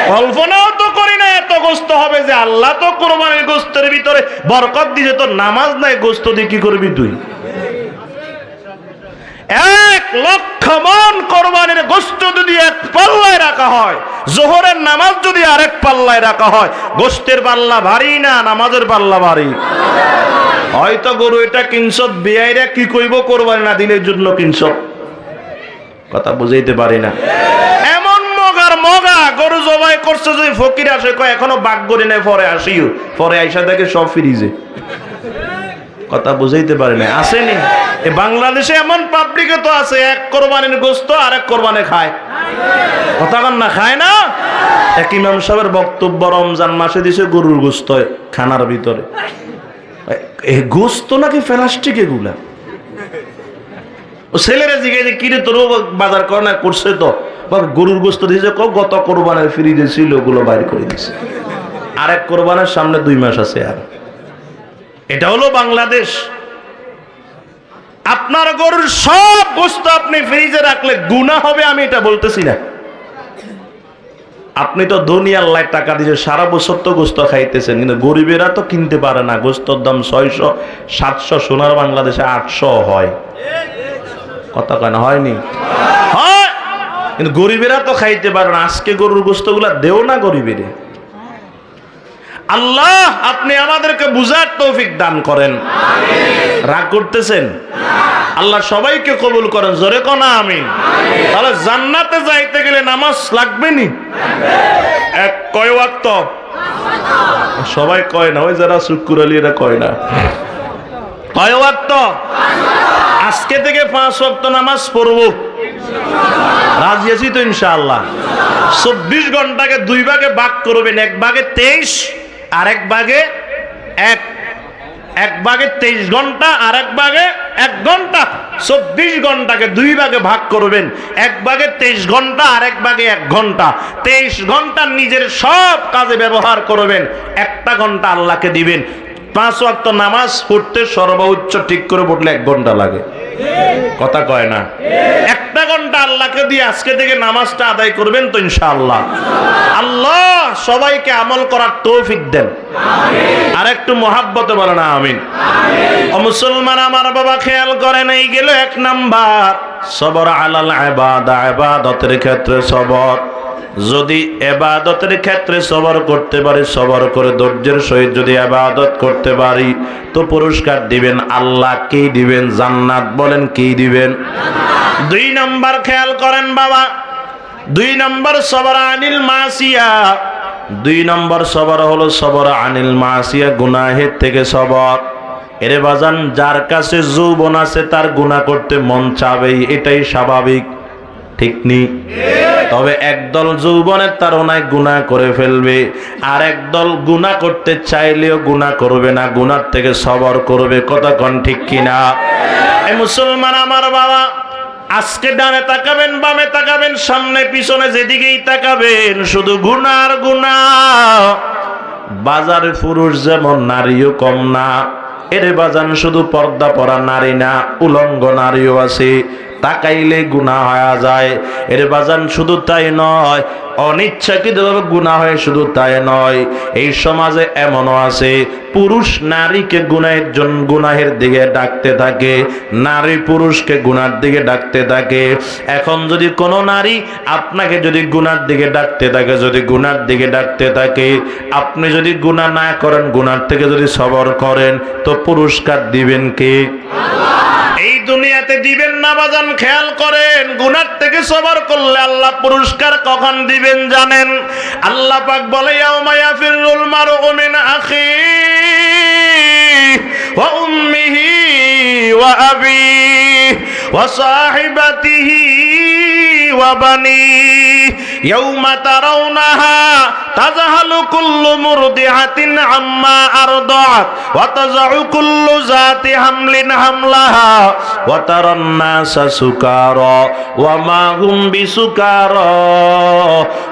কল্পনাও তো করি না এত গোস্ত হবে। যে আল্লাহ তো কোরবানির গোস্তের ভিতরে বরকত দিয়েছে, তোর নামাজ নাই, গোস্ত দিয়ে কি করবি তুই? 1 লক্ষ মণ কোরবানির গোস্ত যদি এক পাল্লায় রাখা হয়, জোহরের নামাজ যদি আরেক পাল্লায় রাখা হয়, গোস্তের পাল্লা ভারী না নামাজের পাল্লা ভারী? হয়তো গরু এটা কিনছ, বেয়াইরা কি কইব কোরবানি না দিনের জন্য কিনছ। কথা বুঝাইতে পারি না। মগা গরু জবাই করছে, যদি ফকির আসে কয় এখনো বাঘ গরি নাই, পরে আসিও, পরে আইসা দেখে সব ফ্রিজে। কথা বুঝাইতে পারে না, আসেনি? এ বাংলাদেশে এমন পাবলিকে তো আছে, এক কোরবানির গোস্ত আরেক কোরবানি খায়। কথা কন না, খায় না? এক ইমাম সাহেবের বক্তব্য, রমজান মাসে দিছে গরুর গোস্ত খানার ভিতরে। এই গোস্ত নাকি প্লাস্টিক এগুলা। ও ছেলেরা জিজ্ঞাসা, কিরে তোর বাজার করে না? করছে তো। গরুর গোস্ত দিয়েছে, গত কোরবানের ফ্রিজে ছিল, ওগুলো বাইর করে দিয়েছে। আরেক কোরবানের সামনে 2 মাস আছে। আর এটা হলো বাংলাদেশ। আপনার গরুর সব গোস্ত আপনি ফ্রিজে রাখলে গুনাহ হবে, আমি এটা বলতেছি না। আপনি তো ধনী, আল্লাহ টাকা দিয়ে সারা বছর তো গোস্ত খাইতেছেন, কিন্তু গরিবেরা তো কিনতে পারে না। গোস্তর দাম 600 700, সোনার বাংলাদেশে 800 হয়। কথা কেন হয়নি? হয়, কিন্তু গরিবেরা তো খাইতে পারে না। আজকে গরুর গোস্তগুলা দেও না গরিবের। আল্লাহ আপনি আমাদেরকে বুঝার তৌফিক দান করেন। রাগ করতেছেন? আল্লাহ সবাইকে কবুল করেন, জোরে কোন আমিন। তাহলে জান্নাতে যাইতে গেলে নামাজ লাগবে নি? এক কয় ওয়াক্ত? সবাই কয় না, ওই যারা শুক্র আলী এরা কয় না। কয় ওয়াক্ত? আজকে থেকে 5 ওয়াক্ত নামাজ পড়ব। রাজি আছি তো ইনশাআল্লাহ? 24 ঘন্টাকে 2 ভাগে ভাগ করবেন, এক ভাগে 23 আর এক ভাগে 1। এক ভাগে 23 ঘন্টা আর এক ভাগে 1 ঘন্টা। 24 ঘন্টাকে 2 ভাগে ভাগ করবেন, এক ভাগে 23 ঘন্টা আর এক ভাগে 1 ঘন্টা। 23 ঘন্টা নিজের সব কাজে ব্যবহার করবেন, 1টা ঘন্টা আল্লাহকে দিবেন। 5 ওয়াক্ত নামাজ পড়তে সর্বোচ্চ ঠিক করে পড়লে 1 ঘন্টা লাগে। কথা কয় না? 1টা ঘন্টা আল্লাহকে দিয়ে আজকে থেকে নামাজটা আদায় করবেন তো ইনশাআল্লাহ। আল্লাহ সবাইকে আমল করার তৌফিক দেন। আর একটু মহাব্বতে বলেন আমিন। ও মুসলমান আমার বাবা, খেয়াল করেন, এই গেল 1 নাম্বার সবর আলাল ইবাদা, ইবাদতের ক্ষেত্রে সবর। যদি ইবাদতের ক্ষেত্রে সবর করতে পারি, সবর করে ধৈর্যের সহিত যদি ইবাদত করতে পারি, তো পুরস্কার দিবেন আল্লাহ। কি দিবেন? জান্নাত। বলেন কি দিবেন? 2 নাম্বার খেয়াল করেন বাবা, 2 নাম্বার সবর আনিল মাসিয়া। 2 নাম্বার সবর হলো সবর আনিল মাসিয়া, গুনাহের থেকে সবর। এরে বাজান, যার কাছে যৌবন আছে তার গুনাহ করতে মন চাবেই, এটাই স্বাভাবিক, ঠিক নি? তবে একদল যৌবনের তাড়নায় গুনাহ করে ফেলবে, আর একদল গুনাহ করতে চাইলেও গুনাহ করবে না, গুনার থেকে সবর করবে। কথা কোন ঠিক কিনা? এই মুসলমান আমার বাবা, আজকে ডানে তাকাবেন, বামে তাকাবেন, সামনে পিছনে যেদিকেই তাকাবেন শুধু গুনাহ আর গুনাহ। বাজারে পুরুষ যেমন নারীও কম না। এরে বাজান, শুধু পর্দা পরা নারী না, উলঙ্গ নারীও আছে, তাকাইলে গুনাহ হয়ে যায়। এর বাজান শুধু তাই নয়, অনিচ্ছাকৃতভাবে গুনাহ হয়, শুধু তাই নয়, এই সমাজে এমনও আছে পুরুষ নারীকে গুনাহের দিকে ডাকতে থাকে, নারী পুরুষকে গুনার দিকে ডাকতে থাকে। এখন যদি কোনো নারী আপনাকে যদি গুনার দিকে ডাকতে থাকে, যদি গুনার দিকে ডাকতে থাকে, আপনি যদি গুনাহ না করেন, গুনার থেকে যদি সবর করেন, তো পুরস্কার দিবেন কে? এই দুনিয়াতে দিবেন না বাজান। খেয়াল করেন, গুনার থেকে সবর করলে আল্লাহ পুরস্কার কখন দিবেন জানেন? আল্লাহ পাক বলে, ইয়াউমা ইয়াফিরুল মারউ মিন আখিহি ওয়া উম্মিহি ওয়া আবিহি ওয়া সাহিবাতিহি ওয়া বানিহি ইয়াউমা তারাউনাহা তাযহালু কুল্লু মুরদিআতিন আম্মা আরদাআত ওয়া তাযউ কুল্লু যাতি হামলিন হামলাহা ওয়া তারান নাসা সুকারা ওয়া মা হুম বিসুকারা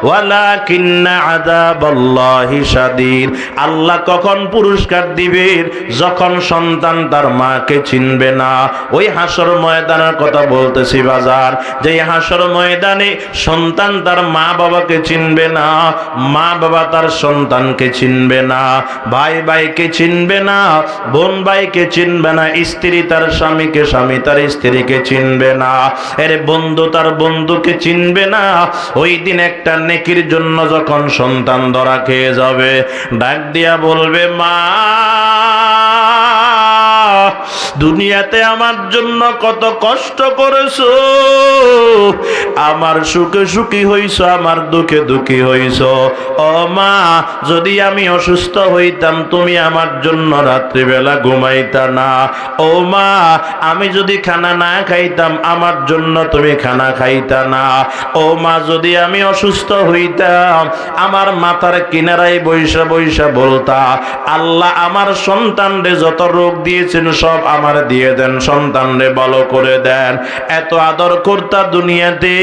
ওয়ালাকিন্না আযাবাল্লাহি শাদীদ। আল্লাহ কখন পুরস্কার দিবেন? যখন সন্তান তার মাকে চিনবে না। ওই হাসর ময়দানের কথা বলতেছি বাজার, যে হাসর ময়দানে সন্তান তার মা বাবাকে চিনবে না, মা বাবা তার সন্তানকে চিনবে না, ভাই ভাইকে চিনবে না, বোন ভাইকে চিনবে না, স্ত্রী তার স্বামীকে, স্বামী তার স্ত্রীকে চিনবে না, এর বন্ধু তার বন্ধুকে চিনবে না। ওই দিন একটা নেকির জন্য যখন সন্তান ধরা খেয়ে যাবে, ডাক দিয়া বলবে, মা দুনিয়াতে আমার জন্য কত কষ্ট করেছো, আমার সুখে সুখী হইছো, আমার দুঃখে দুঃখী হইছো। ও মা, যদি আমি অসুস্থ হইতাম তুমি আমার জন্য রাত্রিবেলা ঘুমাইতা না। ও মা, আমি যদি খানা না খাইতাম আমার জন্য তুমি খানা খাইতা না। ও মা, যদি আমি অসুস্থ হইতাম আমার মাথার কিনারায় বৈশা বৈশা বলতা, আল্লাহ আমার সন্তানরে যত রোগ দিয়েছেন সব আমার দিয়ে দেন, সন্তানরে ভালো করে দেন। এত আদর করতা দুনিয়াতে।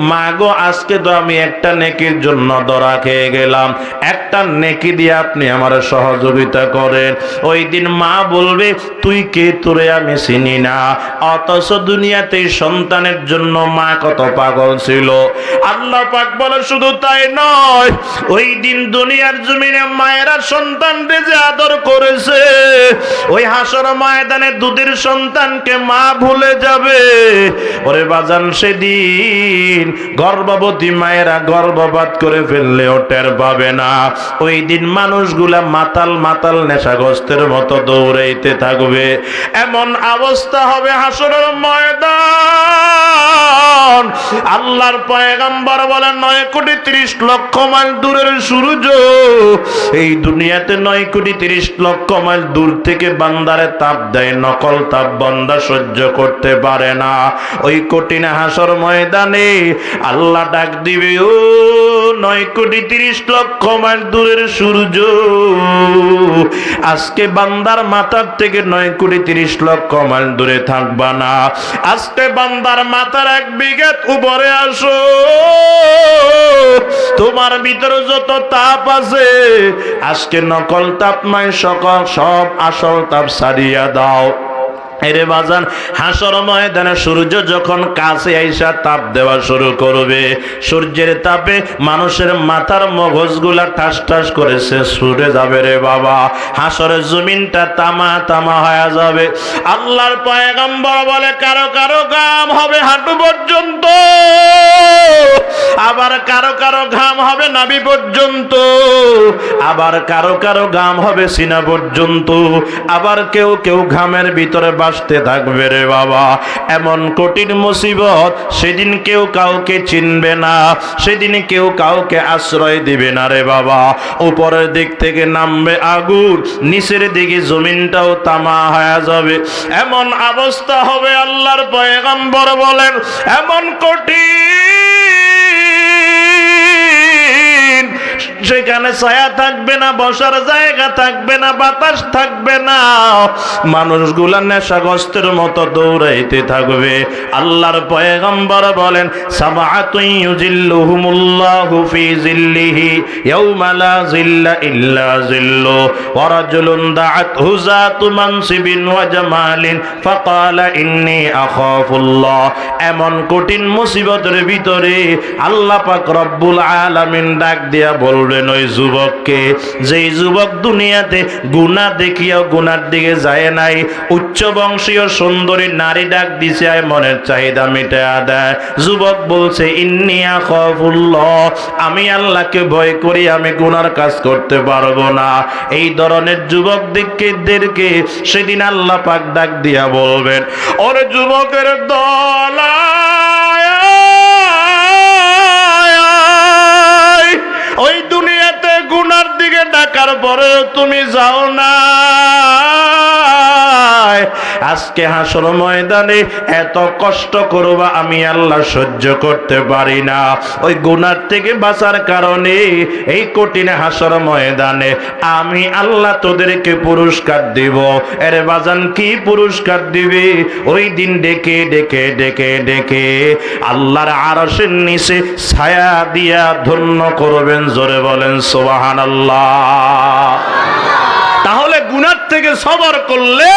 মা গো, আজকে তো আমি একটা নেকির জন্য ধরা খেয়ে গেলাম, একটা নেকি দিয়ে আপনি আমার সহযোগিতা করেন। ওই দিন মা বলবে, তুই কে? তোরে আমি চিনি না। অথচ দুনিয়াতে সন্তানের জন্য মা কত পাগল ছিল। আল্লাহ পাক বলে, শুধু তাই নয়, ওই দিন দুনিয়ার জমিনে মায়েরা সন্তানকে যে আদর করেছে, ওই হাসর ময়দানে দুধের সন্তানকে মা ভুলে যাবে, ওরে বাজান সেদিন গর্ভবতী মায়েরা গর্ভপাত করে ফেললেও টের পাবে না। ওই দিন মানুষগুলা মাতাল মাতাল নেশাগ্রস্তের মতো দৌড়াইতে থাকবে। এমন অবস্থা হবে হাসরের ময়দান। আল্লাহর পয়গম্বর বলেন 9,30,00,000 মাইল দূরের সূর্য এই দুনিয়াতে 9,30,00,000 মাইল দূর থেকে বান্দারে তাপ দেয়, নকল তাপ বান্দা সহ্য করতে পারে না। ওই কঠিন হাসর ময়দানে আল্লাহ ডাক দিবে, ও 9,30,00,000 মাইল দূরের সূর্য, আজকে বান্দার মাথার থেকে 9,30,00,000 মাইল দূরে থাকবা না, আজকে বান্দার মাথার 1 বিঘত উপরে আসো, তোমার ভিতরে যত তাপ আছে আজকে নকল তাপ নাই, সব আসল তাপ ছাড়িয়া দাও। এরে বাজান, হাসর ময়দানে সূর্য যখন কাছে আইসা তাপ দেওয়া শুরু করবে, সূর্যের তাপে মানুষের মাথার মগজগুলা ঠাস ঠাস করেছে ছুটে যাবে রে বাবা। হাসরের জমিনটা তামা তামা হয়ে যাবে। আল্লাহর পয়গম্বর বলে কারো কারো ঘাম হবে হাঁটু পর্যন্ত, আবার কারো কারো ঘাম হবে নাভি পর্যন্ত, আবার কারো কারো ঘাম হবে সিনা পর্যন্ত, আবার কেউ কেউ ঘামের ভিতরে আসতে থাকবে রে বাবা। এমন কঠিন মুসিবত, সেদিন কেউ কাউকে চিনবে না, সেদিন কেউ কাউকে আশ্রয় দিবে না রে বাবা। উপরের দিক থেকে নামবে আগুন, নিচের দিকে জমিনটাও তামা হয়ে যাবে। এমন অবস্থা হবে, আল্লাহর পয়গম্বর বলেন এমন কঠিন, সেখানে ছায়া থাকবে না, বসার জায়গা থাকবে না, বাতাস থাকবে না, মানুষগুলা নেশাগ্রস্তের মতো দৌড়াইতে থাকবে। আল্লাহর পয়গম্বর বলেন সাবআতুন ইউজিল্লুহুমুল্লাহু ফি জিল্লিহি ইয়াওমা লা জিল্লা ইল্লা জিল্লু ওয়া রাজুলুন দাআতহু যাতু মানসিবিন ওয়া জামালিন ফাকালা ইন্নী আখাফুল্লাহ। এমন কঠিন মুসিবতের ভিতরে আল্লাহ পাক রব্বুল আলামিন ডাক দিয়া বলবেন ওই যুবককে, যেই যুবক দুনিয়াতে গুনাহ দেখিয়াও গুনার দিকে যায় নাই, উচ্চ বংশীয় সুন্দরী নারী ডাক দিছে আয় মনের চাহিদা মিটায়া দেয়। যুবক বলছে ইন্নী আখাফুল্লাহ, আমি আল্লাহকে ভয় করি, আমি গুনার কাজ করতে পারবো না। এই ধরনের যুবকদেরকে সেদিন আল্লাহ পাক ডাক দিয়া বলবেন, ওরে যুবকের দল ওই দুনিয়াতে গুনার দিকে ডাকার পরে তুমি যাও না। আজকে হাসর ময়দানে এত কষ্ট করবা আমি আল্লাহ সহ্য করতে পারি না। ওই গুনার থেকে বাঁচার কারণে এই কঠিন হাসর ময়দানে আমি আল্লাহ তোদেরকে পুরস্কার দিব। এর বাজান কি পুরস্কার দিবে? ওই দিন ডেকে ডেকে ডেকে ডেকে আল্লাহর আরশের নিচে ছায়া দিয়া ধন্য করবেন। জোরে বলেন সুবহানাল্লাহ। তাহলে গুনার থেকে সবর করলে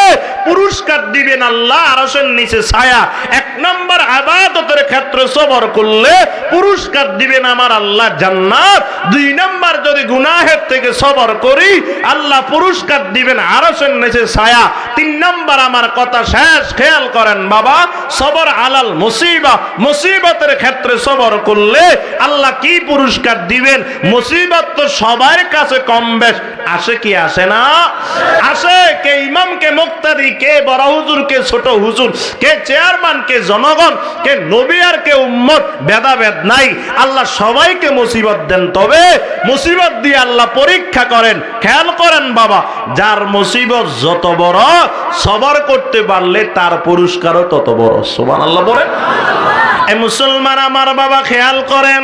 পুরস্কার দিবেন আল্লাহ আরশের নিচে ছায়া। 1 নম্বর ইবাদতের ক্ষেত্রে সবর করলে পুরস্কার দিবেন আমার আল্লাহ জান্নাত। 2 নম্বর যদি গুনাহের থেকে সবর করি আল্লাহ পুরস্কার দিবেন আরশের নিচে ছায়া। 3 নম্বর আমার কথা শেষ, খেয়াল করেন বাবা, সবর আলাল মুসিবা, মুসিবতের ক্ষেত্রে সবর করলে আল্লাহ কি পুরস্কার দিবেন? মুসিবত তো সবার কাছে কম বেশ আসে, কি আসে না? আসে। কে ইমাম, কে মুক্তাদি, কে বড় হুজুর, কে ছোট হুজুর, কে চেয়ারম্যান, কে জনগণ, কে নবী আর কে উম্মত, ভেদাভেদ নাই। আল্লাহ সবাইকে মুসিবত দেন, তবে মুসিবত দিয়ে আল্লাহ পরীক্ষা করেন। খেয়াল করেন বাবা, যার মুসিবত যত বড় সবর করতে পারলে তার পুরস্কারও তত বড়। সুবহানাল্লাহ বলেন। এই মুসলমান আমার বাবা খেয়াল করেন,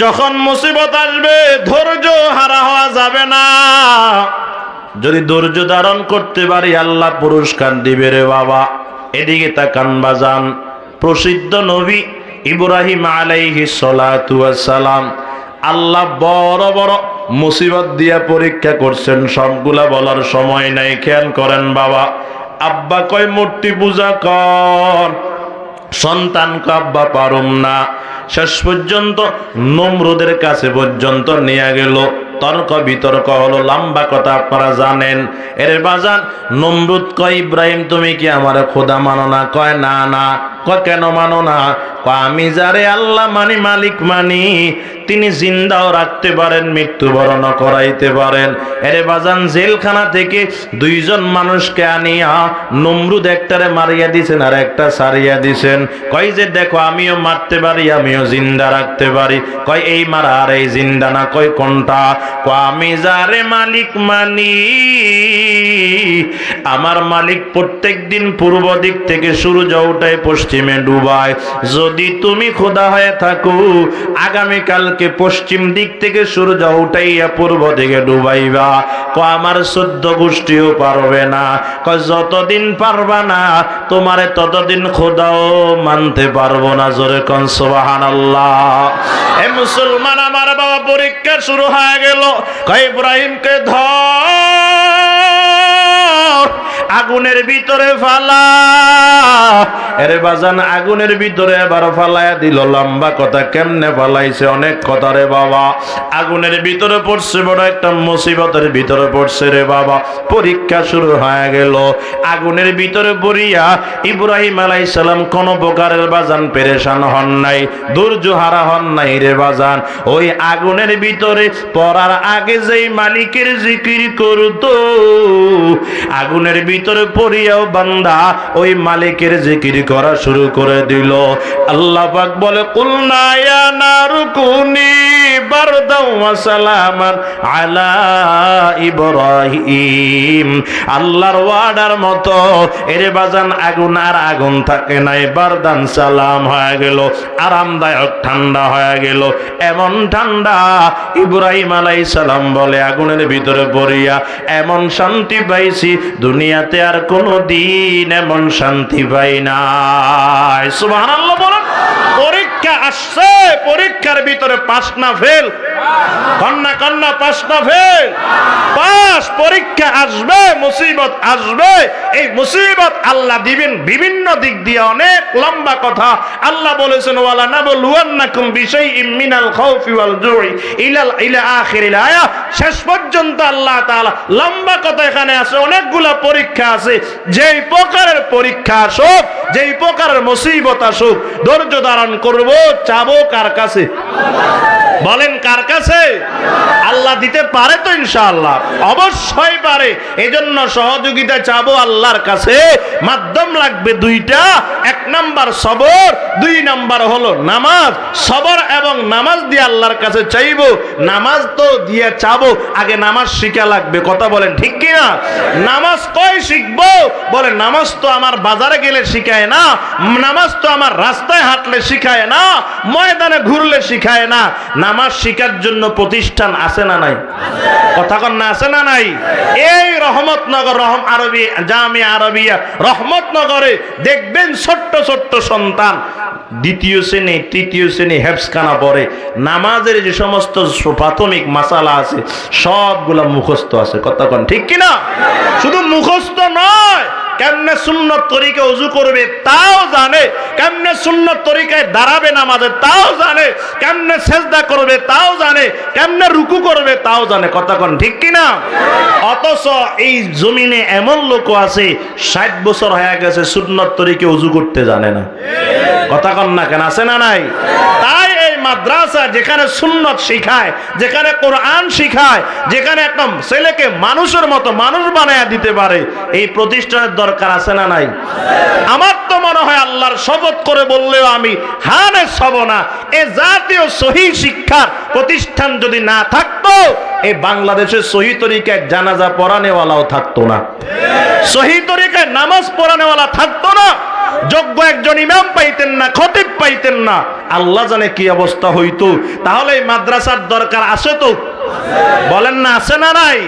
যখন মুসিবত আসবে ধৈর্য হারা হওয়া যাবে না। যদি ধৈর্য ধারণ করতে পারি আল্লাহ পুরস্কার দিবে রে বাবা। এদিকে তাকান বাজান, প্রসিদ্ধ নবী ইব্রাহিম আলাইহিস সালাতু ওয়াস সালাম আল্লাহ বড় বড় মুসিবত দিয়া পরীক্ষা করছেন, সবগুলা বলার সময় নাই। খেয়াল করেন বাবা, আব্বা কয় মূর্তি পূজা কর, সন্তান আব্বা পারুম না। শেষ পর্যন্ত নমরুদের কাছে পর্যন্ত নিয়ে গেল। তর্ক বিতর্ক হলো, লম্বা কথা আপনারা জানেন। এর বাজান নমরুদ কয়, ইব্রাহিম তুমি কি আমার খোদা মানো না? কয় না না। কয় কেন মানো না? কয় আমি যারে আল্লাহ মানি, মালিক মানি, তিনি জিন্দাও রাখতে পারেন, মৃত্যুবরণ করাইতে পারেন। এরে বাজান জেলখানা থেকে দুইজন মানুষকে আনিয়া নমরুদ একটারে মারিয়া দিছেন আর একটা সারিয়া দিছেন। কয় যে দেখো আমিও মারতে পারি, আমিও জিন্দা রাখতে পারি। কয় এই মারা আর এই জিন্দা না। কয় কোনটা? কয় আমি যারে মালিক মানি, আমার মালিক প্রত্যেক দিন পূর্ব দিক থেকে সূর্য উঠায় পশ্চিমে ডুবায়। যদি তুমি খোদা হয়ে থাকো, আগামীকালকে পশ্চিম দিক থেকে সূর্য উঠাইয়া পূর্ব দিকে ডুবাইবা। কয় আমার 14 গোষ্ঠীও পারবে না। কয় যতদিন পারবা না তোমারে ততদিন খোদাও মানতে পারবো না। জোরে কোন সুবহানাল্লাহ। এ মুসলমান আমার বাবা, পরীক্ষা শুরু হয়ে গেল। কয় ইব্রাহিমকে ধর, আগুনের ভিতরে ফালা। এরে বাজান আগুনের ভিতরে এবার ফালাইয়া দিল। লম্বা কথা, কেমনে ফালাইছে? অনেক কথা রে বাবা। আগুনের ভিতরে পড়ছে, বড় একটা মুসিবতের ভিতরে পড়ছে রে বাবা। পরীক্ষা শুরু হয়ে গেল। আগুনের ভিতরে পড়িয়া ইব্রাহিম আলাইহিস সালাম কোন প্রকারের বাজান পেরেশান হন নাই, ধৈর্য হারা হন নাই রে বাজান। ওই আগুনের ভিতরে পড়ার আগে যেই মালিকের জিকির করতো, আগুনের ভিতরে পড়িয়াও বান্দা ওই মালিকের জিকির করা শুরু করে দিল। আল্লাহ পাক বলে, কুলনা ইয়া নারু কুনি বারদাও ওয়া সালামান আলা ইব্রাহিম। আল্লাহর ওয়াদার মতো এরে বাজান আগুন আর আগুন থাকে নাই, বারদান সালাম হয়ে গেল, আরামদায়ক ঠান্ডা হয়ে গেল। এমন ঠান্ডা ইব্রাহিম আলাইহিস সালাম বলে আগুনের ভিতরে পড়িয়া এমন শান্তি পাইছি, দুনিয়াতে আর কোনো দিন এমন শান্তি পাই নাই। সুবহানাল্লাহ বলেন। পরীক্ষা আসছে, পরীক্ষার ভিতরে পাস না ফেল, কন্যা কন্যা পাস না ফেল, পাস। পরীক্ষা আসবে, মুসিবত আসবে। এই মুসিবত আল্লাহ দিবেন বিভিন্ন দিক দিয়ে। অনেক লম্বা কথা। আল্লাহ বলেছেন, ওয়ালা নাবলুওয়ান্নাকুম বিশাইইম মিনাল খাউফি ওয়াল জুই ইলা আখিরিল আয়াত। শেষ পর্যন্ত আল্লাহ তাআলা লম্বা কথা এখানে আছে। অনেকগুলা পরীক্ষা আছে। যেই প্রকারের পরীক্ষা আসুক, যেই প্রকারের মুসিবত আসুক, ধৈর্য ধারণ করব। চাবো কার কাছে? বলেন কার কাছে? আল্লাহ দিতে পারে তো ইনশাআল্লাহ, অবশ্যই পারে। এজন্য সহযোগিতা চাবো আল্লাহর কাছে। মাধ্যম লাগবে দুইটা। এক নাম্বার সবর, দুই নাম্বার হলো নামাজ। সবর এবং নামাজ দিয়ে আল্লাহর কাছে চাইবো। নামাজ তো দিয়ে চাবো, আগে নামাজ শিখা লাগবে। কথা বলেন ঠিক কিনা? নামাজ কই শিখবো? বলে নামাজ তো আমার বাজারে গেলে শিখায় না, নামাজ তো আমার রাস্তায় হাঁটলে শিখায় না, ময়দানে ঘুরলে শিখায় না। নামাজ শিখার জন্য প্রতিষ্ঠান আছে না নাই? কথা কন না, আছে না নাই? এই রহমতনগর জামিয়া আরবিয়া রহমতনগরে দেখবেন ছোট্ট ছোট্ট সন্তান দ্বিতীয় শ্রেণী, তৃতীয় শ্রেণী হেফজখানা পড়ে। নামাজের যে সমস্ত প্রাথমিক মাসালা আছে সবগুলা মুখস্থ আছে। কথা কন ঠিক কিনা? শুধু মুখস্থ নয়, কেমনে সুন্নত তরিকায় ওযু করবে তাও জানে, কেমনে সুন্নত তরিকায় দাঁড়াবে নামাজে তাও জানে, কেমনে সেজদা করবে তাও জানে, কেমনে রুকু করবে তাও জানে। কথা কোন ঠিক কিনা? অথচ এই জমিনে এমন লোক আছে 60 বছর হয়ে গেছে সুন্নত তরিকায় ওযু করতে জানে না। কথা কন না কেন? আছে না নাই? তাই এই মাদ্রাসা যেখানে সুন্নত শিখায়, যেখানে কোরআন শিখায়, যেখানে একদম ছেলেকে মানুষের মতো মানুষ বানায় দিতে পারে, এই প্রতিষ্ঠানের দরকার আছে না নাই? আমার তো মনে হয় আল্লাহর শপথ করে বললেও আমি হানে ছব না, এ জাতীয় সহি শিক্ষার প্রতিষ্ঠান যদি না থাকতো, এই বাংলাদেশে সহি তরিকায় জানাজা পড়ানেওয়ালাও থাকতো না, সহি তরিকায় নামাজ পড়ানেওয়ালা থাকতো না, যোগ্য একজন ইমাম পাইতেন না, খতিব পাইতেন না। আল্লাহ জানে কি অবস্থা হইতো। তাহলে এই মাদ্রাসার দরকার আছে তো? বলেন না, আছে না নাই?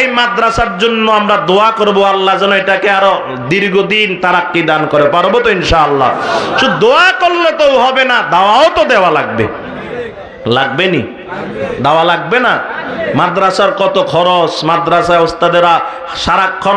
এই মাদ্রাসার জন্য আমরা দোয়া করব, আল্লাহ যেন এটাকে আরো দীর্ঘদিন তারাক্কি দান করে। পারবো তো ইনশাআল্লাহ? শুধু দোয়া করলে তো হবে না, দাওয়াও তো দেওয়া লাগবে। লাগবে নি? দাওয়া লাগবে না? মাদ্রাসার কত খরচ, মাদ্রাসায় ওস্তাদেরা সারাক্ষণ